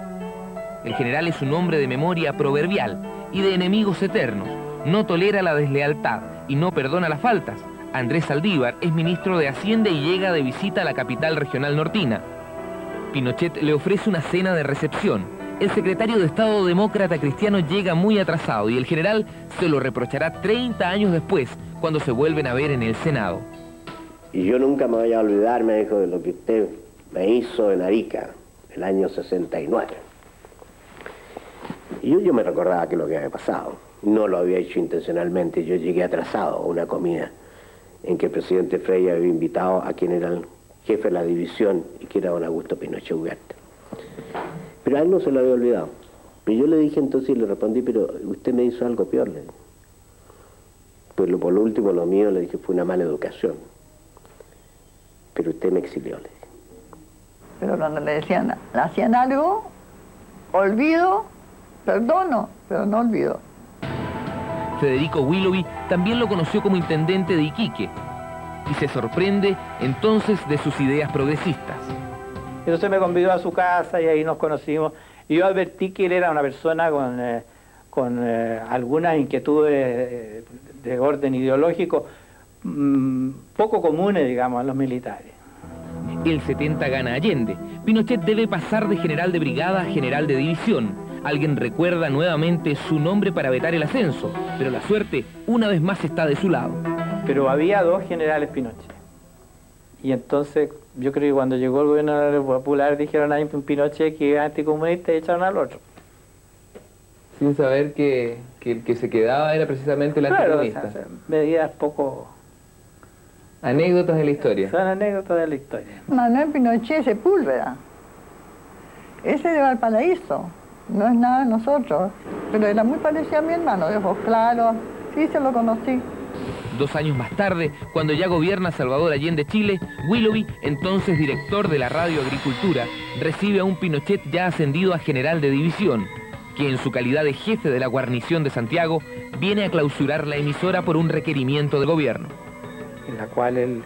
El general es un hombre de memoria proverbial y de enemigos eternos. No tolera la deslealtad y no perdona las faltas. Andrés Saldívar es ministro de Hacienda y llega de visita a la capital regional nortina. Pinochet le ofrece una cena de recepción. El secretario de Estado demócrata cristiano llega muy atrasado y el general se lo reprochará 30 años después, cuando se vuelven a ver en el Senado. Y yo nunca me voy a olvidar, me dijo, de lo que usted me hizo en Arica, el año 69. Y yo me recordaba que lo que había pasado. No lo había hecho intencionalmente. Yo llegué atrasado a una comida en que el presidente Frei había invitado a quien era el jefe de la división y que era don Augusto Pinochet Ugarte. Pero a él no se lo había olvidado. Pero yo le dije entonces y le respondí, pero usted me hizo algo peor. Le dije. Pues por lo último, lo mío, le dije, fue una mala educación. Pero usted me exilió, le dije. Pero cuando le decían, le hacían algo, olvido, perdono, pero no olvido. Federico Willoughby también lo conoció como intendente de Iquique y se sorprende entonces de sus ideas progresistas. Entonces me convidó a su casa y ahí nos conocimos. Y yo advertí que él era una persona con algunas inquietudes de orden ideológico poco comunes, digamos, a los militares. El 70 gana Allende. Pinochet debe pasar de general de brigada a general de división. Alguien recuerda nuevamente su nombre para vetar el ascenso, pero la suerte una vez más está de su lado. Pero había dos generales Pinochet. Y entonces yo creo que cuando llegó el gobierno popular dijeron a Pinochet que era anticomunista y echaron al otro. Sin saber que el que se quedaba era precisamente el anticomunista. Claro, o sea, medidas poco... Anécdotas de la historia. Son anécdotas de la historia. Manuel Pinochet Sepúlveda. Ese de Valparaíso. no es nada de nosotros, pero era muy parecido a mi hermano, de ojos claros, sí se lo conocí. 2 años más tarde, cuando ya gobierna Salvador Allende Chile, Willoughby, entonces director de la Radio Agricultura, recibe a un Pinochet ya ascendido a general de división, que en su calidad de jefe de la guarnición de Santiago, viene a clausurar la emisora por un requerimiento del gobierno. En la cual él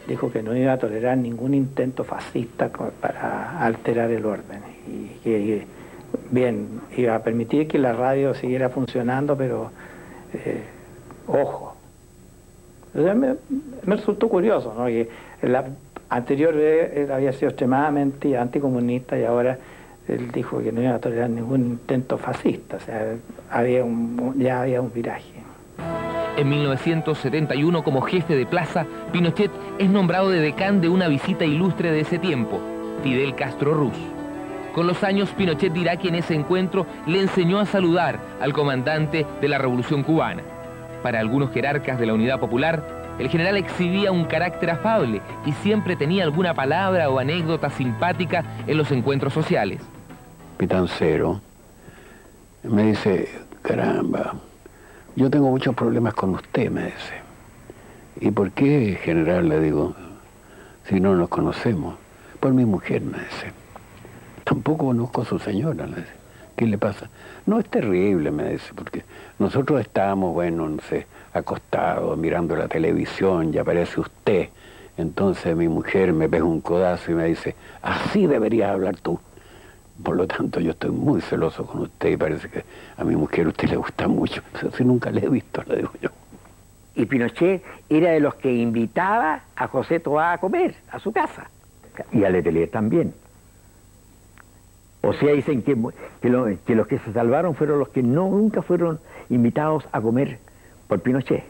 dijo que no iba a tolerar ningún intento fascista para alterar el orden. Y que, bien, iba a permitir que la radio siguiera funcionando, pero ojo. O sea, me resultó curioso, ¿no? Que la anterior vez él había sido extremadamente anticomunista y ahora él dijo que no iba a tolerar ningún intento fascista. O sea, ya había un viraje. En 1971, como jefe de plaza, Pinochet es nombrado de decán de una visita ilustre de ese tiempo, Fidel Castro Ruz. Con los años, Pinochet dirá que en ese encuentro le enseñó a saludar al comandante de la Revolución Cubana. Para algunos jerarcas de la Unidad Popular, el general exhibía un carácter afable y siempre tenía alguna palabra o anécdota simpática en los encuentros sociales. Pitancero me dice, caramba, yo tengo muchos problemas con usted, me dice. ¿Y por qué, general? Le digo, si no nos conocemos. Por mi mujer, me dice. Tampoco conozco a su señora, le dice. ¿Qué le pasa? No, es terrible, me dice, porque nosotros estábamos, bueno, no sé, acostados, mirando la televisión, y aparece usted. Entonces mi mujer me pega un codazo y me dice, así deberías hablar tú. Por lo tanto, yo estoy muy celoso con usted y parece que a mi mujer a usted le gusta mucho. Eso sí, nunca le he visto, le digo yo. Y Pinochet era de los que invitaba a José Toá a comer a su casa. Y a Letelier también. O sea, dicen que los que se salvaron fueron los que nunca fueron invitados a comer por Pinochet.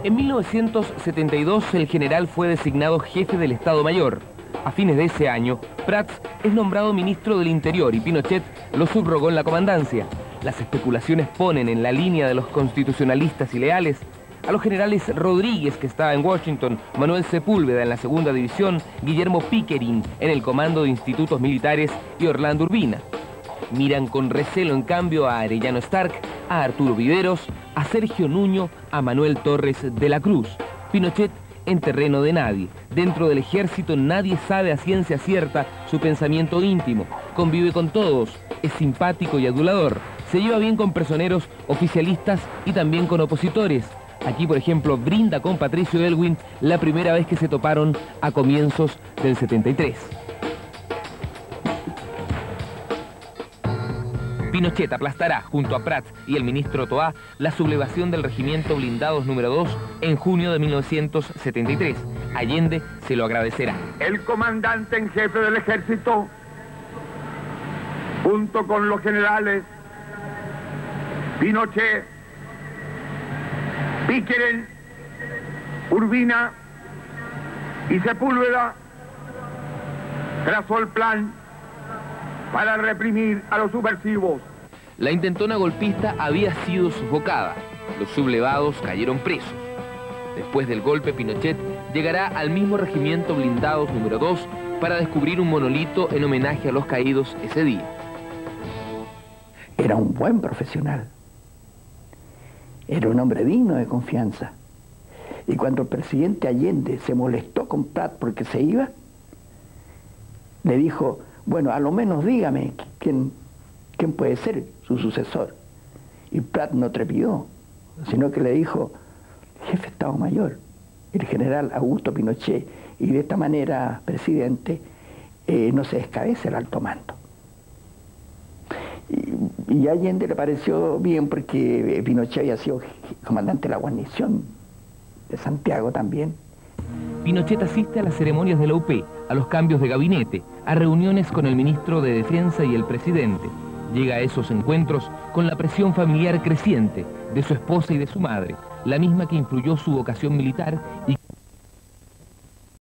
En 1972, el general fue designado jefe del Estado Mayor. A fines de ese año, Prats es nombrado ministro del Interior y Pinochet lo subrogó en la comandancia. Las especulaciones ponen en la línea de los constitucionalistas y leales a los generales Rodríguez, que estaba en Washington, Manuel Sepúlveda en la segunda división, Guillermo Pickering en el comando de institutos militares y Orlando Urbina. Miran con recelo, en cambio, a Arellano Stark, a Arturo Viveros, a Sergio Nuño, a Manuel Torres de la Cruz. Pinochet en terreno de nadie. Dentro del ejército nadie sabe a ciencia cierta su pensamiento íntimo. Convive con todos, es simpático y adulador. Se lleva bien con personeros, oficialistas y también con opositores. Aquí, por ejemplo, brinda con Patricio Elwin la primera vez que se toparon a comienzos del 73. Pinochet aplastará, junto a Prats y el ministro Toá, la sublevación del regimiento Blindados número 2 en junio de 1973. Allende se lo agradecerá. El comandante en jefe del ejército, junto con los generales Pinochet, Pickering, Urbina y Sepúlveda, trazó el plan para reprimir a los subversivos. La intentona golpista había sido sofocada. Los sublevados cayeron presos. Después del golpe, Pinochet llegará al mismo regimiento Blindados número 2 para descubrir un monolito en homenaje a los caídos ese día. Era un buen profesional. Era un hombre digno de confianza. Y cuando el presidente Allende se molestó con Prat porque se iba, le dijo, bueno, a lo menos dígame quién puede ser su sucesor. Y Prat no trepidó, sino que le dijo, jefe de Estado Mayor, el general Augusto Pinochet, y de esta manera, presidente, no se descabece el alto mando. Y a Allende le pareció bien porque Pinochet había sido comandante de la guarnición de Santiago también. Pinochet asiste a las ceremonias de la UP, a los cambios de gabinete, a reuniones con el ministro de Defensa y el presidente. Llega a esos encuentros con la presión familiar creciente de su esposa y de su madre, la misma que influyó su vocación militar y